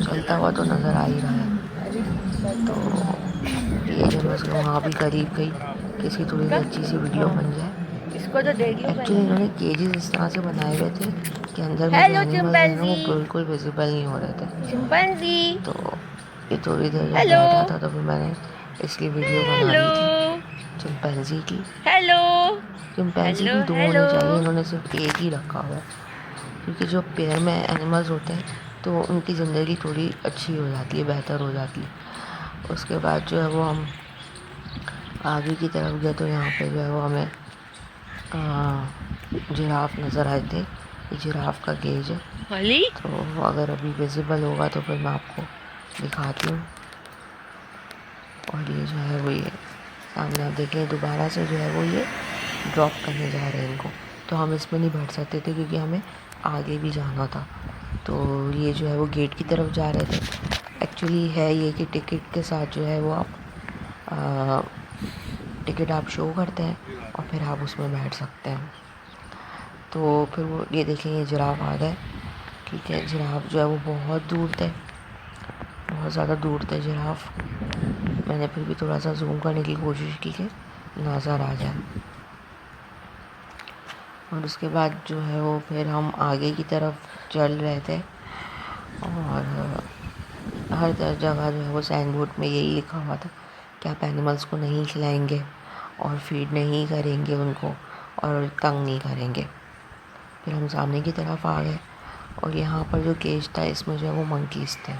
चलता हुआ तो नज़र आ ही रहा है। तो ये जो मैं वहाँ भी करीब गई कि इसकी थोड़ी सी अच्छी सी वीडियो बन जाए। इसको तो देख लो। एक्चुअली इन्होंने केजेस इस तरह से बनाए हुए थे कि अंदर में जो एनिमल्स हैं ना वो बिल्कुल विजिबल नहीं हो रहे थे। चिंपैंजी तो ये थोड़ी देर जब बैठा था तो फिर मैंने इसकी वीडियो बना ली थी चिंपैंजी की। चिंपैंजी भी दो होने चाहिए, इन्होंने सिर्फ एक ही रखा हुआ है, क्योंकि जो पेयर में एनिमल्स होते हैं तो उनकी ज़िंदगी थोड़ी अच्छी हो जाती है, बेहतर हो जाती है। उसके बाद जो है वो हम आगे की तरफ गए तो यहाँ पे जो है वो हमें जिराफ नज़र आए थे। ये जिराफ का केज है, तो अगर अभी विजिबल होगा तो फिर मैं आपको दिखाती हूँ। और ये जो है वो ये सामने आप देखें, दोबारा से जो है वो ये ड्रॉप करने जा रहे हैं इनको। तो हम इसमें नहीं बैठ सकते थे क्योंकि हमें आगे भी जाना था। तो ये जो है वो गेट की तरफ जा रहे थे। एक्चुअली है ये कि टिकट के साथ जो है वो आप टिकट आप शो करते हैं और फिर आप उसमें बैठ सकते हैं। तो फिर वो ये देखें, ये जिराफ आ गए। ठीक है, जिराफ जो है वो बहुत दूर थे, बहुत ज़्यादा दूर थे जिराफ। मैंने फिर भी थोड़ा सा जूम करने की कोशिश की कि नज़र आ जाए। और उसके बाद जो है वो फिर हम आगे की तरफ चल रहे थे और हर जगह जो है वो साइन बोर्ड में यही लिखा हुआ था कि आप एनिमल्स को नहीं खिलाएंगे और फीड नहीं करेंगे उनको और तंग नहीं करेंगे। फिर हम सामने की तरफ आ गए और यहाँ पर जो केज था इसमें जो है वो मंकीज़ थे।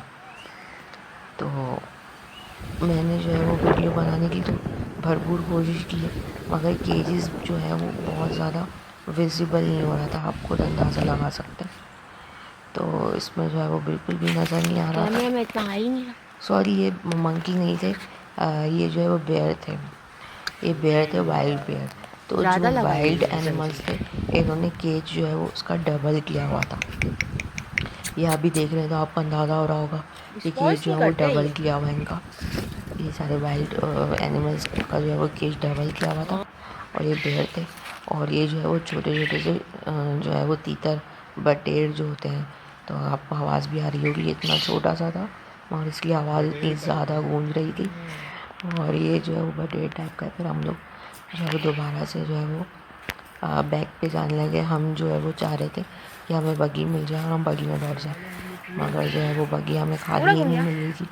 तो मैंने जो है वो वीडियो बनाने की तो भरपूर कोशिश की है, मगर केजेस जो है वो बहुत ज़्यादा विजिबल नहीं हो रहा था, आप खुद अंदाज़ा लगा सकते हैं। तो इसमें जो है वो बिल्कुल भी नज़र नहीं आ रहा था। में इतना आ ही नहीं रहा। सॉरी, ये मंकी नहीं थे, ये जो है वो बेयर थे। ये बेयर थे, वाइल्ड बेयर। तो जो वाइल्ड एनिमल्स थे इन्होंने केज जो है वो उसका डबल किया हुआ था। ये आप भी देख रहे हैं तो आपको अंदाज़ा हो रहा होगा कि केज जो है वो डबल किया हुआ है इनका। ये सारे वाइल्ड एनिमल्स का जो है वो केज डबल किया हुआ था और ये बेयर थे। और ये जो है वो छोटे छोटे से जो है वो तीतर बटेर जो होते हैं। तो आपको आवाज़ भी आ रही होगी, इतना छोटा सा था और इसकी आवाज़ इतनी ज़्यादा गूंज रही थी। और ये जो है वो बटेर टाइप का। फिर हम लोग जो है वो दोबारा से जो है वो बैक पे जाने लगे। हम जो है वो चाह रहे थे कि हमें बग्गी मिल जाए और हम बग्गी में बैठ जाए, मगर जो है वो बग्गी हमें खाली ही नहीं मिल रही थी।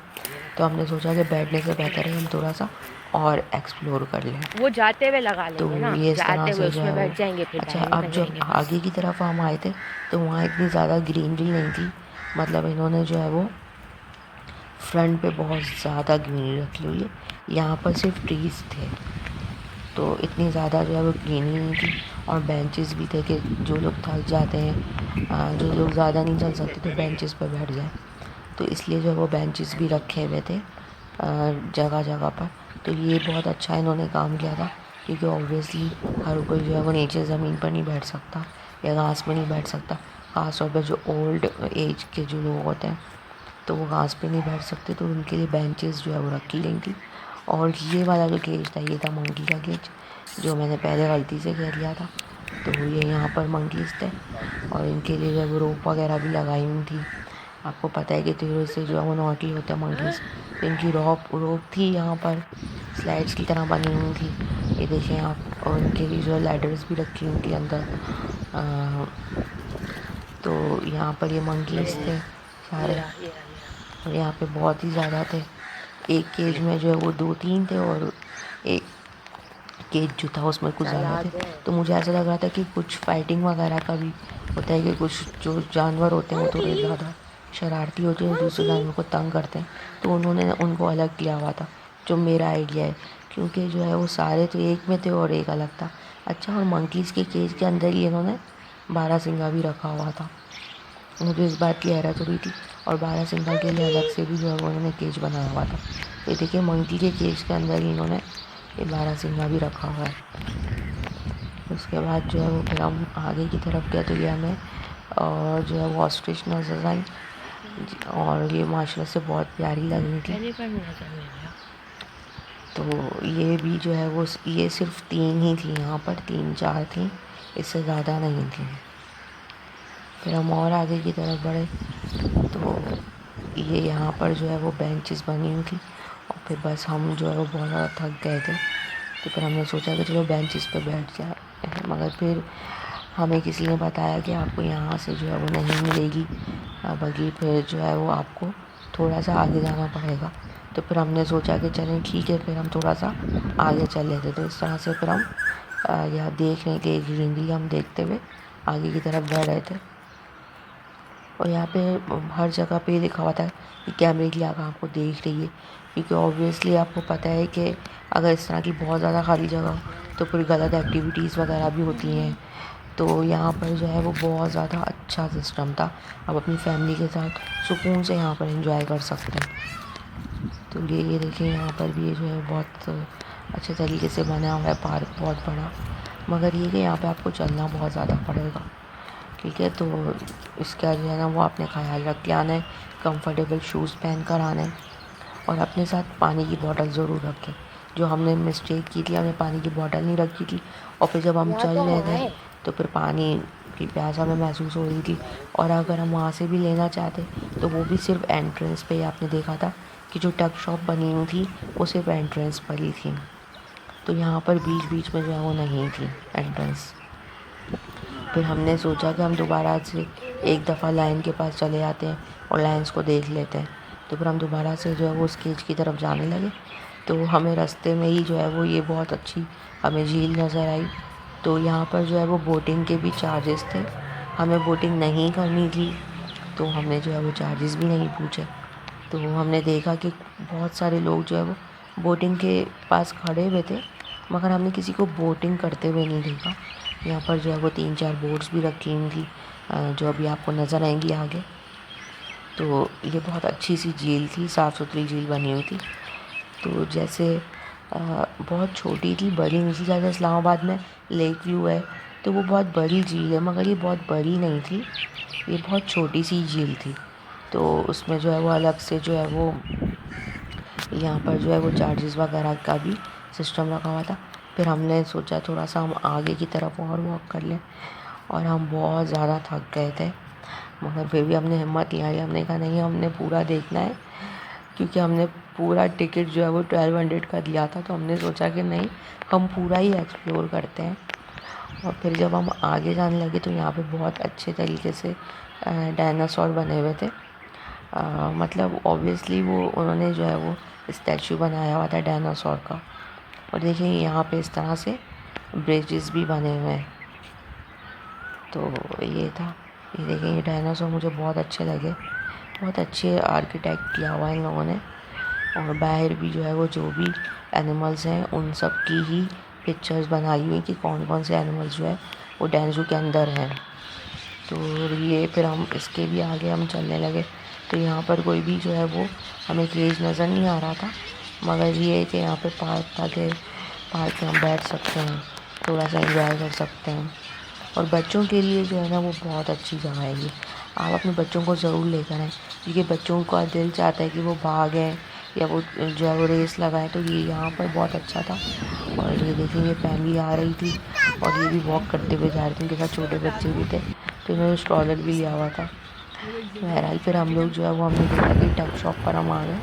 तो हमने सोचा कि बैठने से बेहतर है हम थोड़ा सा और एक्सप्लोर कर लें। वो जाते हुए लगा लेंगे ना, तो ये इस तरह जाते हुए से जो उसमें है बैठ वो जाएंगे, फिर अच्छा, बाहर अब निकल जब जाएंगे। आगे की तरफ हम आए थे तो वहाँ इतनी ज़्यादा ग्रीनरी नहीं थी। मतलब इन्होंने जो है वो फ्रंट पे बहुत ज़्यादा ग्रीनरी रखी हुई है, यहाँ पर सिर्फ ट्रीज़ थे। तो इतनी ज़्यादा जो है वो ग्रीनरी नहीं थी और बेंचेस भी थे कि जो लोग थक जाते हैं, जो लोग ज़्यादा नहीं चल सकते तो बेंचेस पर बैठ जाए। तो इसलिए जो है वो बेंचेस भी रखे हुए थे जगह जगह पर। तो ये बहुत अच्छा इन्होंने काम किया था, क्योंकि ऑब्वियसली हर कोई जो है वो नीचे ज़मीन पर नहीं बैठ सकता या घास पर नहीं बैठ सकता। ख़ास तौर पर जो ओल्ड एज के जो लोग होते हैं तो वो घास पे नहीं बैठ सकते, तो उनके लिए बेंचेस जो है वो रखी गई थी। और ये वाला जो केज था ये था मंकी का केज, जो मैंने पहले गलती से कह दिया था। तो ये यहाँ पर मंकीज़ थे और इनके लिए जो है वो रोप वगैरह भी लगाई हुई थी। आपको पता है कि थोड़े से जो है वो नॉटी होते हैं मंकीज़, तो इनकी रोप थी यहाँ पर स्लाइड्स की तरह बनी हुई थी, ये देखें आप। और इनके लिए जो है लैडर्स भी रखी हुई थी अंदर। तो यहाँ पर ये मंकीज़ थे सारे, और यहाँ पे बहुत ही ज़्यादा थे। एक केज में जो है वो 2-3 थे और एक केज जो था उसमें कुछ ज़्यादा थे। तो मुझे ऐसा लग रहा था कि कुछ फाइटिंग वगैरह का भी होता है, कि कुछ जो जानवर होते हैं वो थोड़े ज़्यादा शरारती होते हैं, दूसरे जानवर को तंग करते हैं, तो उन्होंने उनको अलग किया हुआ था, जो मेरा आइडिया है। क्योंकि जो है वो सारे तो एक में थे और एक अलग था। अच्छा, और मंकीज़ के केज के अंदर ही इन्होंने बारहसिंगा भी रखा हुआ था। मुझे इस बात की हैरत हो रही थी। और बारहसिंगा के लिए अलग से भी जो है वो उन्होंने केज बनाया हुआ था। ये देखिए मंकी के केज के अंदर ही इन्होंने ये बारहसिंगा भी रखा हुआ है। उसके बाद जो है वो फिर हम आगे की तरफ गए, तो ये हमें और जो है वो ऑस्ट्रिच नजर आई, और ये माशाल्लाह से बहुत प्यारी लग रही थी। तो ये भी जो है वो ये सिर्फ 3 ही थी यहाँ पर, 3-4 थी, इससे ज़्यादा नहीं थी। फिर हम और आगे की तरफ बढ़े, तो ये यहाँ पर जो है वो बेंचेस बनी हुई थी, और फिर बस हम जो है वो बहुत ज़्यादा थक गए थे, तो फिर हमने सोचा कि चलो बेंचेस पे बैठ जाए। मगर फिर हमें किसी ने बताया कि आपको यहाँ से जो है वो नहीं मिलेगी, बल्कि फिर जो है वो आपको थोड़ा सा आगे जाना पड़ेगा। तो फिर हमने सोचा कि चलें ठीक है, फिर हम थोड़ा सा आगे चल लेते। तो इस तरह से फिर हम यहाँ देख रहे थे, ग्रीनरी हम देखते हुए आगे की तरफ बढ़ रहे थे। और यहाँ पे हर जगह पे लिखा हुआ था कि कैमरे की आग आपको देख रही है, क्योंकि ऑब्वियसली आपको पता है कि अगर इस तरह की बहुत ज़्यादा खाली जगह हो तो फिर गलत एक्टिविटीज़ वगैरह भी होती हैं। तो यहाँ पर जो है वो बहुत ज़्यादा अच्छा सिस्टम था, आप अपनी फैमिली के साथ सुकून से यहाँ पर एंजॉय कर सकते हैं। तो ये देखिए यहाँ पर भी ये जो है बहुत अच्छे तरीके से बना हुआ है पार्क, बहुत बड़ा। मगर ये कि यहाँ पे आपको चलना बहुत ज़्यादा पड़ेगा, ठीक है। तो इसका जो है ना वो आपने ख्याल रख के आना है, कंफर्टेबल शूज़ पहन कर आना है, और अपने साथ पानी की बोतल ज़रूर रखें। जो हमने मिस्टेक की थी, हमने पानी की बोतल नहीं रखी थी, और फिर जब हम चल रहे थे तो फिर पानी की प्यास हमें महसूस हो रही थी। और अगर हम वहाँ से भी लेना चाहते तो वो भी सिर्फ एंट्रेंस पे ही आपने देखा था कि जो टक शॉप बनी हुई थी वो सिर्फ एंट्रेंस पर ही थी। तो यहाँ पर बीच बीच में जो है वो नहीं थी एंट्रेंस। फिर हमने सोचा कि हम दोबारा से एक दफ़ा लाइन के पास चले जाते हैं और लाइन्स को देख लेते हैं। तो फिर हम दोबारा से जो है वो स्केच की तरफ जाने लगे, तो हमें रास्ते में ही जो है वो ये बहुत अच्छी हमें झील नज़र आई। तो यहाँ पर जो है वो बोटिंग के भी चार्जेस थे, हमें बोटिंग नहीं करनी थी, तो हमने जो है वो चार्जेस भी नहीं पूछे। तो हमने देखा कि बहुत सारे लोग जो है वो बोटिंग के पास खड़े हुए थे, मगर हमने किसी को बोटिंग करते हुए नहीं देखा। यहाँ पर जो है वो 3-4 बोट्स भी रखी हुई थी, जो अभी आपको नज़र आएंगी आगे। तो ये बहुत अच्छी सी झील थी, साफ़ सुथरी झील बनी हुई थी। तो जैसे बहुत छोटी थी, बड़ी नहीं थी। जैसे इस्लामाबाद में लेक व्यू है तो वो बहुत बड़ी झील है, मगर ये बहुत बड़ी नहीं थी, ये बहुत छोटी सी झील थी। तो उसमें जो है वो अलग से जो है वो यहाँ पर जो है वो चार्जेस वगैरह का भी सिस्टम रखा हुआ था। फिर हमने सोचा थोड़ा सा हम आगे की तरफ और वॉक कर लें, और हम बहुत ज़्यादा थक गए थे, मगर फिर भी हमने हिम्मत नहीं हारी। हमने कहा नहीं, हमने पूरा देखना है, क्योंकि हमने पूरा टिकट जो है वो 1200 का दिया था। तो हमने सोचा कि नहीं, हम पूरा ही एक्सप्लोर करते हैं। और फिर जब हम आगे जाने लगे तो यहाँ पे बहुत अच्छे तरीके से डायनासोर बने हुए थे। मतलब ऑब्वियसली वो उन्होंने जो है वो स्टैचू बनाया हुआ था डायनासोर का। और देखिए यहाँ पे इस तरह से ब्रिजेस भी बने हुए हैं। तो ये था, ये देखिए ये डायनासोर मुझे बहुत अच्छे लगे, बहुत अच्छे आर्किटेक्ट किया हुआ है इन लोगों ने। और बाहर भी जो है वो जो भी एनिमल्स हैं उन सब की ही पिक्चर्स बनाई हुई कि कौन कौन से एनिमल्स जो है वो डायनासोर के अंदर हैं। तो ये फिर हम इसके भी आगे हम चलने लगे, तो यहाँ पर कोई भी जो है वो हमें केज नज़र नहीं आ रहा था, मगर ये है कि यहाँ पे पार्क था कि पार्क में हम बैठ सकते हैं, थोड़ा सा एंजॉय कर सकते हैं। और बच्चों के लिए जो है ना वो बहुत अच्छी जगह है ये, आप अपने बच्चों को ज़रूर लेकर आएँ, क्योंकि बच्चों का दिल चाहता है कि वो भागें, या वो जो है वो रेस लगाए, तो ये यहाँ पर बहुत अच्छा था। और ये देखिए ये फैमिली आ रही थी और ये भी वॉक करते हुए जा रहे थे, उनके साथ छोटे बच्चे भी थे, तो इन्होंने स्ट्रॉलर भी लिया हुआ था। बहरहाल फिर हम लोग जो है वो हमने देखा कि टग शॉप पर हम आ गए।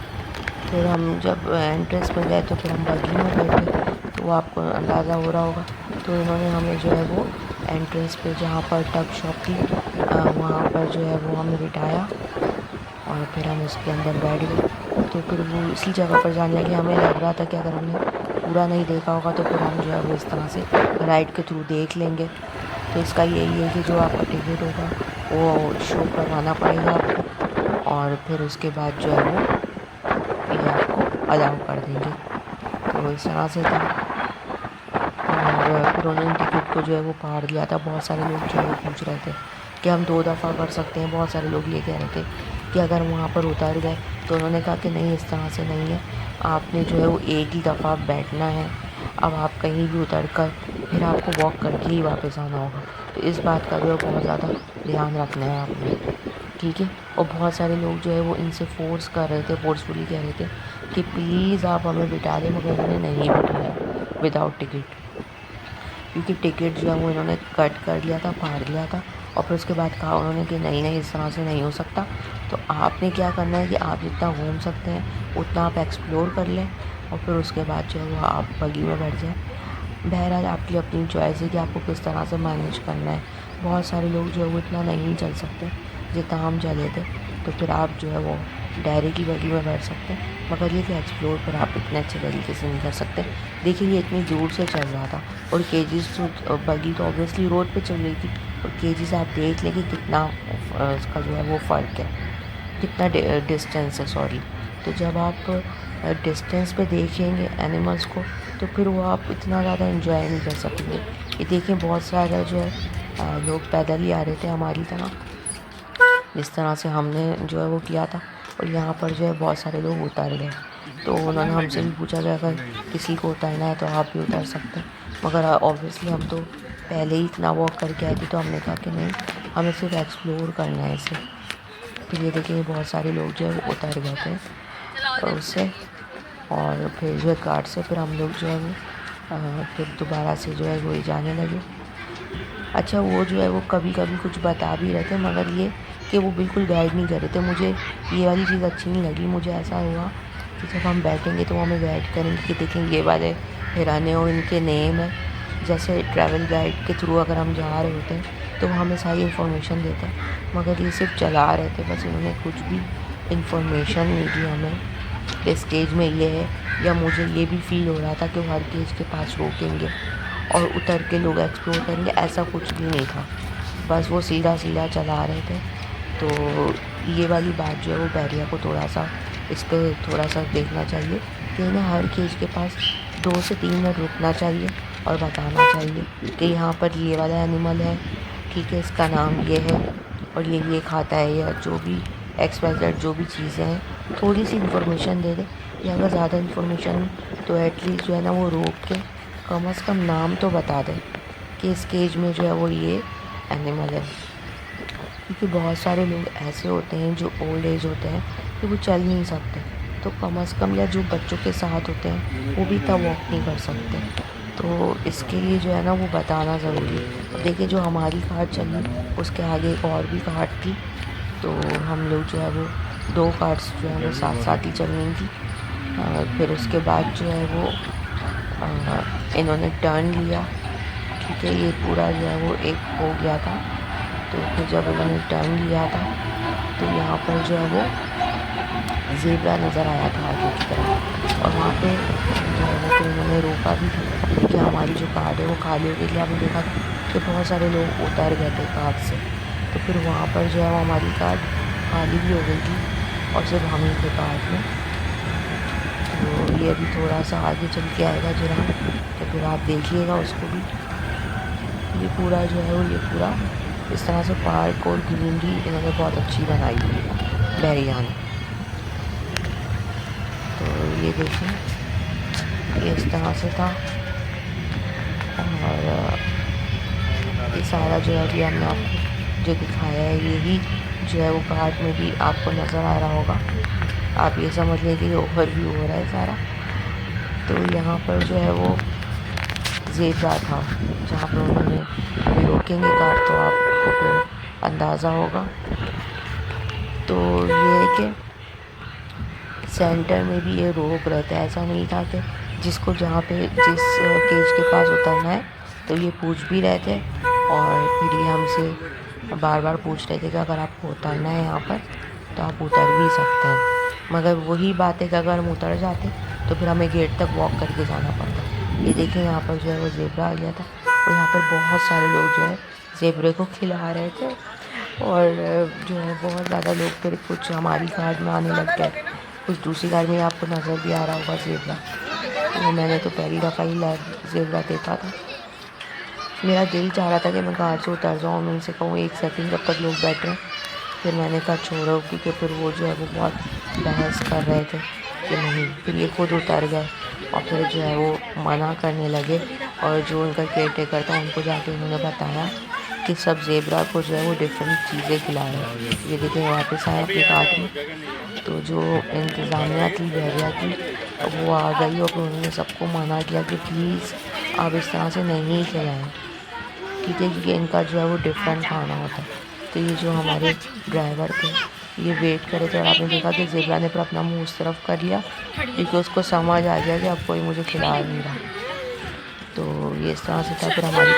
फिर हम जब एंट्रेंस में गए तो फिर हम बग्गी में बैठे, तो वो आपको अंदाज़ा हो रहा होगा। तो इन्होंने हमें जो है वो एंट्रेंस पे जहाँ पर टग शॉप थी वहाँ पर जो है वो हमें बिठाया और फिर हम उसके अंदर बैठ गए। तो फिर वो इसी जगह पर जाने लगे। हमें लग रहा था कि अगर हमने पूरा नहीं देखा होगा तो फिर हम जो है वो इस तरह से राइड के थ्रू देख लेंगे। तो इसका यही है कि जो आपका टिकट होगा वो शो करवाना पड़ेगा आपको, और फिर उसके बाद जो है वो ये आपको अलाउ कर देंगे। तो इस तरह से था। और फिर उन्होंने टिकट को जो है वो फाड़ दिया था। बहुत सारे लोग जो है वो पूछ रहे थे कि हम 2 दफ़ा कर सकते हैं। बहुत सारे लोग ये कह रहे थे कि अगर वहाँ पर उतर गए, तो उन्होंने कहा कि नहीं, इस तरह से नहीं है, आपने जो है वो एक ही दफ़ा बैठना है। अब आप कहीं भी उतर कर फिर आपको वॉक करके ही वापस आना होगा। तो इस बात का जो है बहुत ज़्यादा ध्यान रखना है आपने, ठीक है। और बहुत सारे लोग जो है वो इनसे फोर्सफुली कह रहे थे कि प्लीज़ आप हमें बिठा दें, मगर उन्होंने नहीं बिठाया विदाउट टिकट, क्योंकि टिकट जो है वो इन्होंने कट कर लिया था, फाड़ दिया था। और फिर उसके बाद कहा उन्होंने कि नहीं नहीं, इस तरह से नहीं हो सकता। तो आपने क्या करना है कि आप जितना घूम सकते हैं उतना आप एक्सप्लोर कर लें, और फिर उसके बाद जो है वो आप बगी में बैठ जाएं। बहरहाल आपकी अपनी चॉइस है कि आपको किस तरह से मैनेज करना है। बहुत सारे लोग जो है वो इतना नहीं चल सकते जितना हम चले थे, तो फिर आप जो है वो डायरी की बगी में बैठ सकते हैं, मगर ये कि एक्सप्लोर पर आप इतने अच्छे तरीके से नहीं कर सकते। देखिए ये इतनी दूर से चल रहा था, और केजीज तो बगी तो ऑब्वियसली रोड पे चल रही थी, और केजीज आप देख लें कि कितना इसका जो है वो फ़र्क है, कितना डिस्टेंस है, सॉरी। तो जब आप डिस्टेंस पे देखेंगे एनिमल्स को, तो फिर वो आप इतना ज़्यादा एंजॉय नहीं कर सकेंगे। ये देखें बहुत सारा जो है लोग पैदल ही आ रहे थे हमारी तरह, जिस तरह से हमने जो है वो किया था। और यहाँ पर जो है बहुत सारे लोग उतर गए, तो उन्होंने हमसे भी पूछा कि अगर किसी को उतरना है तो आप भी उतर सकते हैं, मगर ऑब्वियसली हम तो पहले ही इतना वॉक करके आए थे, तो हमने कहा कि नहीं, हमें सिर्फ एक्सप्लोर करना है इसे। फिर ये देखिए बहुत सारे लोग जो है वो उतर गए थे और उससे, और फिर जो है कार्ड से फिर हम लोग जो है वो फिर दोबारा से जो है वो जाने लगे। अच्छा, वो जो है वो कभी कभी कुछ बता भी रहे थे, मगर ये कि वो बिल्कुल गाइड नहीं कर रहे थे। मुझे ये वाली चीज़ अच्छी नहीं लगी। मुझे ऐसा हुआ कि जब हम बैठेंगे तो वो हमें गाइड करेंगे कि देखें ये वाले हिराने और इनके नेम है। जैसे ट्रैवल गाइड के थ्रू अगर हम जा रहे होते हैं तो वो हमें सारी इन्फॉर्मेशन देते हैं, मगर ये सिर्फ चला रहे थे, बस इन्होंने कुछ भी इन्फॉर्मेशन नहीं दी हमें इस केज में ये है। या मुझे ये भी फील हो रहा था कि वो हर केज के पास रोकेंगे और उतर के लोग एक्सप्लोर करेंगे, ऐसा कुछ भी नहीं था। बस वो सीधा सीधा चला रहे थे। तो ये वाली बात जो है वो बैरिया को थोड़ा सा इस पर थोड़ा सा देखना चाहिए कि इन्हें हर केज के पास 2 से 3 मिनट रुकना चाहिए और बताना चाहिए कि यहाँ पर ये वाला एनिमल है, ठीक है, इसका नाम ये है और ये खाता है, या जो भी XYZ जो भी चीज़ें हैं, थोड़ी सी इन्फॉर्मेशन दे दे। या अगर ज़्यादा इन्फॉर्मेशन तो एटलीस्ट जो है ना वो रोक के कम से कम नाम तो बता दें कि इस केज में जो है वो ये एनिमल है। क्योंकि बहुत सारे लोग ऐसे होते हैं जो ओल्ड एज होते हैं कि वो चल नहीं सकते, तो कम से कम, या जो बच्चों के साथ होते हैं वो भी इतना वॉक नहीं कर सकते, तो इसके लिए जो है ना वो बताना ज़रूरी है। देखिए जो हमारी कार चली उसके आगे एक और भी कार थी, तो हम लोग जो है वो 2 कार्स जो है वो साथ साथ ही चल रही थी। फिर उसके बाद जो है वो इन्होंने टर्न लिया, ठीक है, ये पूरा जो है वो एक हो गया था। तो फिर जब इन्होंने टर्न लिया था तो यहाँ पर जो है वो ज़ेब्रा नज़र आया था आगे की तरफ, और वहाँ पे जो है वो फिर इन्होंने रोका भी था कि हमारी जो कार है वो खाली हो गई थी। आपने देखा कि बहुत सारे लोग उतर गए थे कार से, तो फिर वहाँ पर जो है वो हमारी कार खाली भी हो गई थी और सिर्फ हम ही थे कार में। तो ये अभी थोड़ा सा आगे चल के आएगा जरा, तो फिर आप देखिएगा उसको भी। ये पूरा जो है वो ये पूरा इस तरह से पार्क और ग्रीनरी इन्होंने बहुत अच्छी बनाई है बैरिया ने। तो ये देखें ये इस तरह से था, और ये सारा जो है अभी हमने आपको जो दिखाया है यही जो है वो कार्ड में भी आपको नज़र आ रहा होगा। आप ये समझ लें कि ओवर व्यू हो रहा है सारा। तो यहाँ पर जो है वो ज़ेब्रा था जहाँ पर उन्होंने, अभी रोकेंगे कार तो आपको फिर अंदाज़ा होगा। तो ये है कि सेंटर में भी ये रोक रहता है, ऐसा नहीं था कि जिसको जहाँ पे जिस केज के पास उतरना है तो ये पूछ भी रहे थे, और फिर ये हमसे बार बार पूछ रहे थे कि अगर आपको उतरना है यहाँ पर तो आप उतर भी सकते हैं। मगर वही बात है कि अगर हम उतर जाते तो फिर हमें गेट तक वॉक करके जाना पड़ता। ये देखें यहाँ पर जो है वो ज़ेब्रा आ गया था, और यहाँ पर बहुत सारे लोग जो है ज़ेब्रे को खिला रहे थे, और जो है बहुत ज़्यादा लोग फिर कुछ हमारी कार में आने लग गए, कुछ दूसरी कार में आपको नज़र भी आ रहा होगा ज़ेब्रा। तो मैंने तो पहली दफ़ा ही ज़ेब्रा देखा था। मेरा दिल चाह रहा था कि मैं कार से उतर जाऊँ, मैं उनसे कहूँ 1 सेकंड जब तक लोग बैठ रहे हैं। फिर मैंने कहा छोड़ो, क्योंकि फिर वो जो है वो बहुत बहस कर रहे थे कि नहीं। फिर ये खुद उतर गए और फिर जो है वो मना करने लगे, और जो उनका केयर टेकर था उनको जाके उन्होंने बताया कि सब ज़ेब्रा को जो है वो डिफरेंट चीज़ें खिला रहे हैं। ये देखिए वापस आए अपनी कार में। तो जो इंतज़ामिया थी, बहरिया की, वो आ गई और फिर उन्होंने सबको मना किया कि प्लीज़ आप इस तरह से नहीं खिलाएँ, ठीक है, क्योंकि इनका जो है वो डिफरेंट खाना होता है। तो ये जो हमारे ड्राइवर थे ये वेट करे थे, और आपने देखा कि ज़ेब्रा ने फिर अपना मुंह उस तरफ कर लिया क्योंकि उसको समझ आ गया कि अब कोई मुझे खिला नहीं रहा। तो ये इस तरह से था। फिर हमारी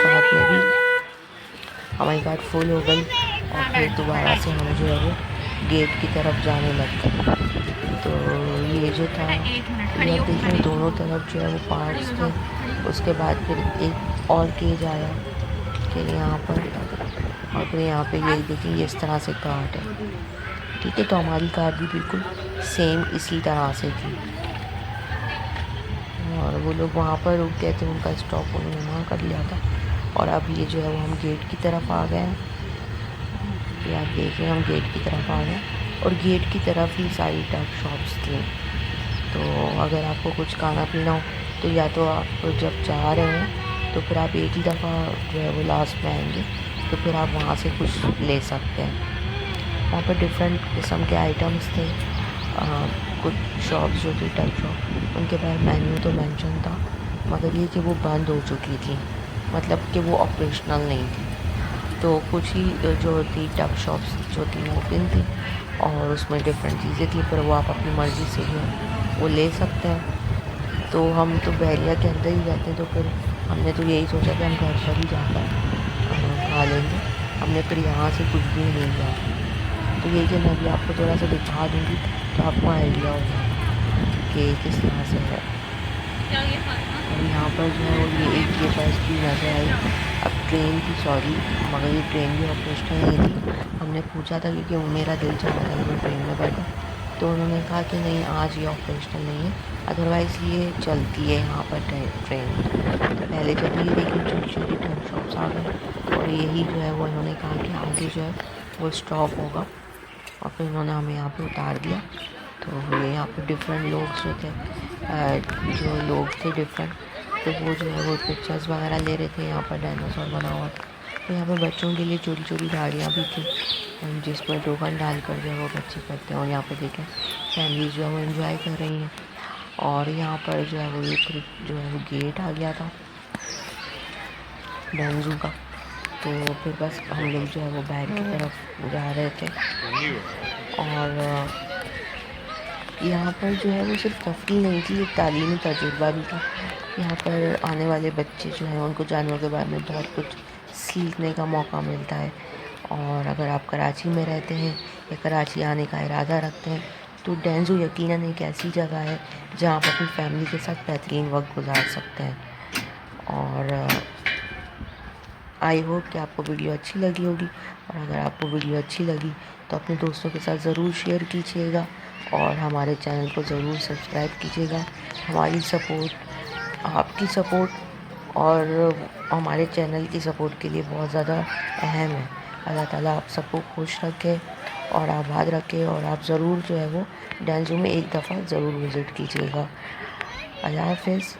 कार फुल हो गई, और फिर दोबारा से हम जो है वो गेट की तरफ जाने लग गए। तो ये जो था, ये अब देखिए दोनों तरफ जो है वो पार्ट्स थे। उसके बाद फिर एक और केज आया कि यहाँ पर, और फिर यहाँ पे ये देखिए ये इस तरह से काट है, ठीक है। तो हमारी कार भी बिल्कुल सेम इसी तरह से थी, और वो लोग वहाँ पर रुक गए थे, उनका स्टॉप उन्होंने वहाँ कर लिया था। और अब ये जो है वो हम गेट की तरफ आ गए हैं। ये आप देख रहे हैं हम गेट की तरफ आ गए, और गेट की तरफ ही सारी टफ शॉप्स थी। तो अगर आपको कुछ खाना पीना हो तो या तो आप जब जा रहे हैं तो फिर आप एक ही दफ़ा जो है वो लास्ट में आएंगे, तो फिर आप वहाँ से कुछ ले सकते हैं। वहाँ पर डिफरेंट किस्म के आइटम्स थे। कुछ शॉप्स जो थी टफ शॉप, उनके पास मेन्यू तो मेंशन था, मगर ये कि वो बंद हो चुकी थी, मतलब कि वो ऑपरेशनल नहीं थी। तो कुछ ही जो थी टफ शॉप्स जो थी ओपन थी, और उसमें डिफरेंट चीज़ें थी, पर वो आप अपनी मर्ज़ी से जो है वो ले सकते हैं। तो हम तो बहरिया के अंदर ही रहते हैं, तो फिर हमने तो यही सोचा कि हम घर पर ही जाकर खा लेंगे। हमने फिर यहाँ से कुछ भी नहीं लिया। तो ये कि मैं भी आपको थोड़ा सा दिखा दूँगी तो आपको आइडिया होगा कि किस तरह से है। और यहाँ पर जो है वो ये एक ये बस भी नज़र आई, अब ट्रेन की, सॉरी, मगर ये ट्रेन भी ऑपरेशनल नहीं थी। हमने पूछा था क्योंकि मेरा दिल चाह रहा था कि मैं ट्रेन में बैठूँ, तो उन्होंने कहा कि नहीं आज ये ऑपरेशनल नहीं है, अदरवाइज़ ये चलती है यहाँ पर ट्रेन। तो पहले जब ये देखिए छोटी छोटी ट्रेन शॉप्स आ गई, और यही जो है वो इन्होंने कहा कि आगे जो है वो स्टॉप होगा, और फिर उन्होंने हमें यहाँ पे उतार दिया। तो ये यहाँ पे डिफरेंट लोग जो थे, डिफरेंट, तो वो जो है वो पिक्चर्स वगैरह ले रहे थे। यहाँ पर डायनासोर बना हुआ था। तो यहाँ पर बच्चों के लिए छोटी छोटी गाड़ियाँ भी थी, जिसमें टोकन डालकर जो है वो बच्चे करते हैं। और यहाँ पर देखें फैमिली जो है वो एंजॉय कर रही हैं। और यहाँ पर जो है वो एक जो है वो गेट आ गया था डेंजू का। तो फिर बस हम लोग जो है वो बाहर की तरफ जा रहे थे। और यहाँ पर जो है वो सिर्फ तफरीह नहीं थी, एक तालीमी तजुर्बा भी था। यहाँ पर आने वाले बच्चे जो हैं उनको जानवरों के बारे में बहुत कुछ सीखने का मौका मिलता है। और अगर आप कराची में रहते हैं या कराची आने का इरादा रखते हैं तो डेंजू यकीनन एक ऐसी जगह है जहाँ आप अपनी फैमिली के साथ बेहतरीन वक्त गुजार सकते हैं। और आई होप कि आपको वीडियो अच्छी लगी होगी, और अगर आपको वीडियो अच्छी लगी तो अपने दोस्तों के साथ ज़रूर शेयर कीजिएगा, और हमारे चैनल को ज़रूर सब्सक्राइब कीजिएगा। हमारी सपोर्ट, आपकी सपोर्ट और हमारे चैनल की सपोर्ट के लिए बहुत ज़्यादा अहम है। अल्लाह ताला आप सबको खुश रखे और आबाद रखे, और आप ज़रूर जो है वो डेंजू में एक दफ़ा ज़रूर विज़िट कीजिएगा। अल्लाह हाफ़िज़।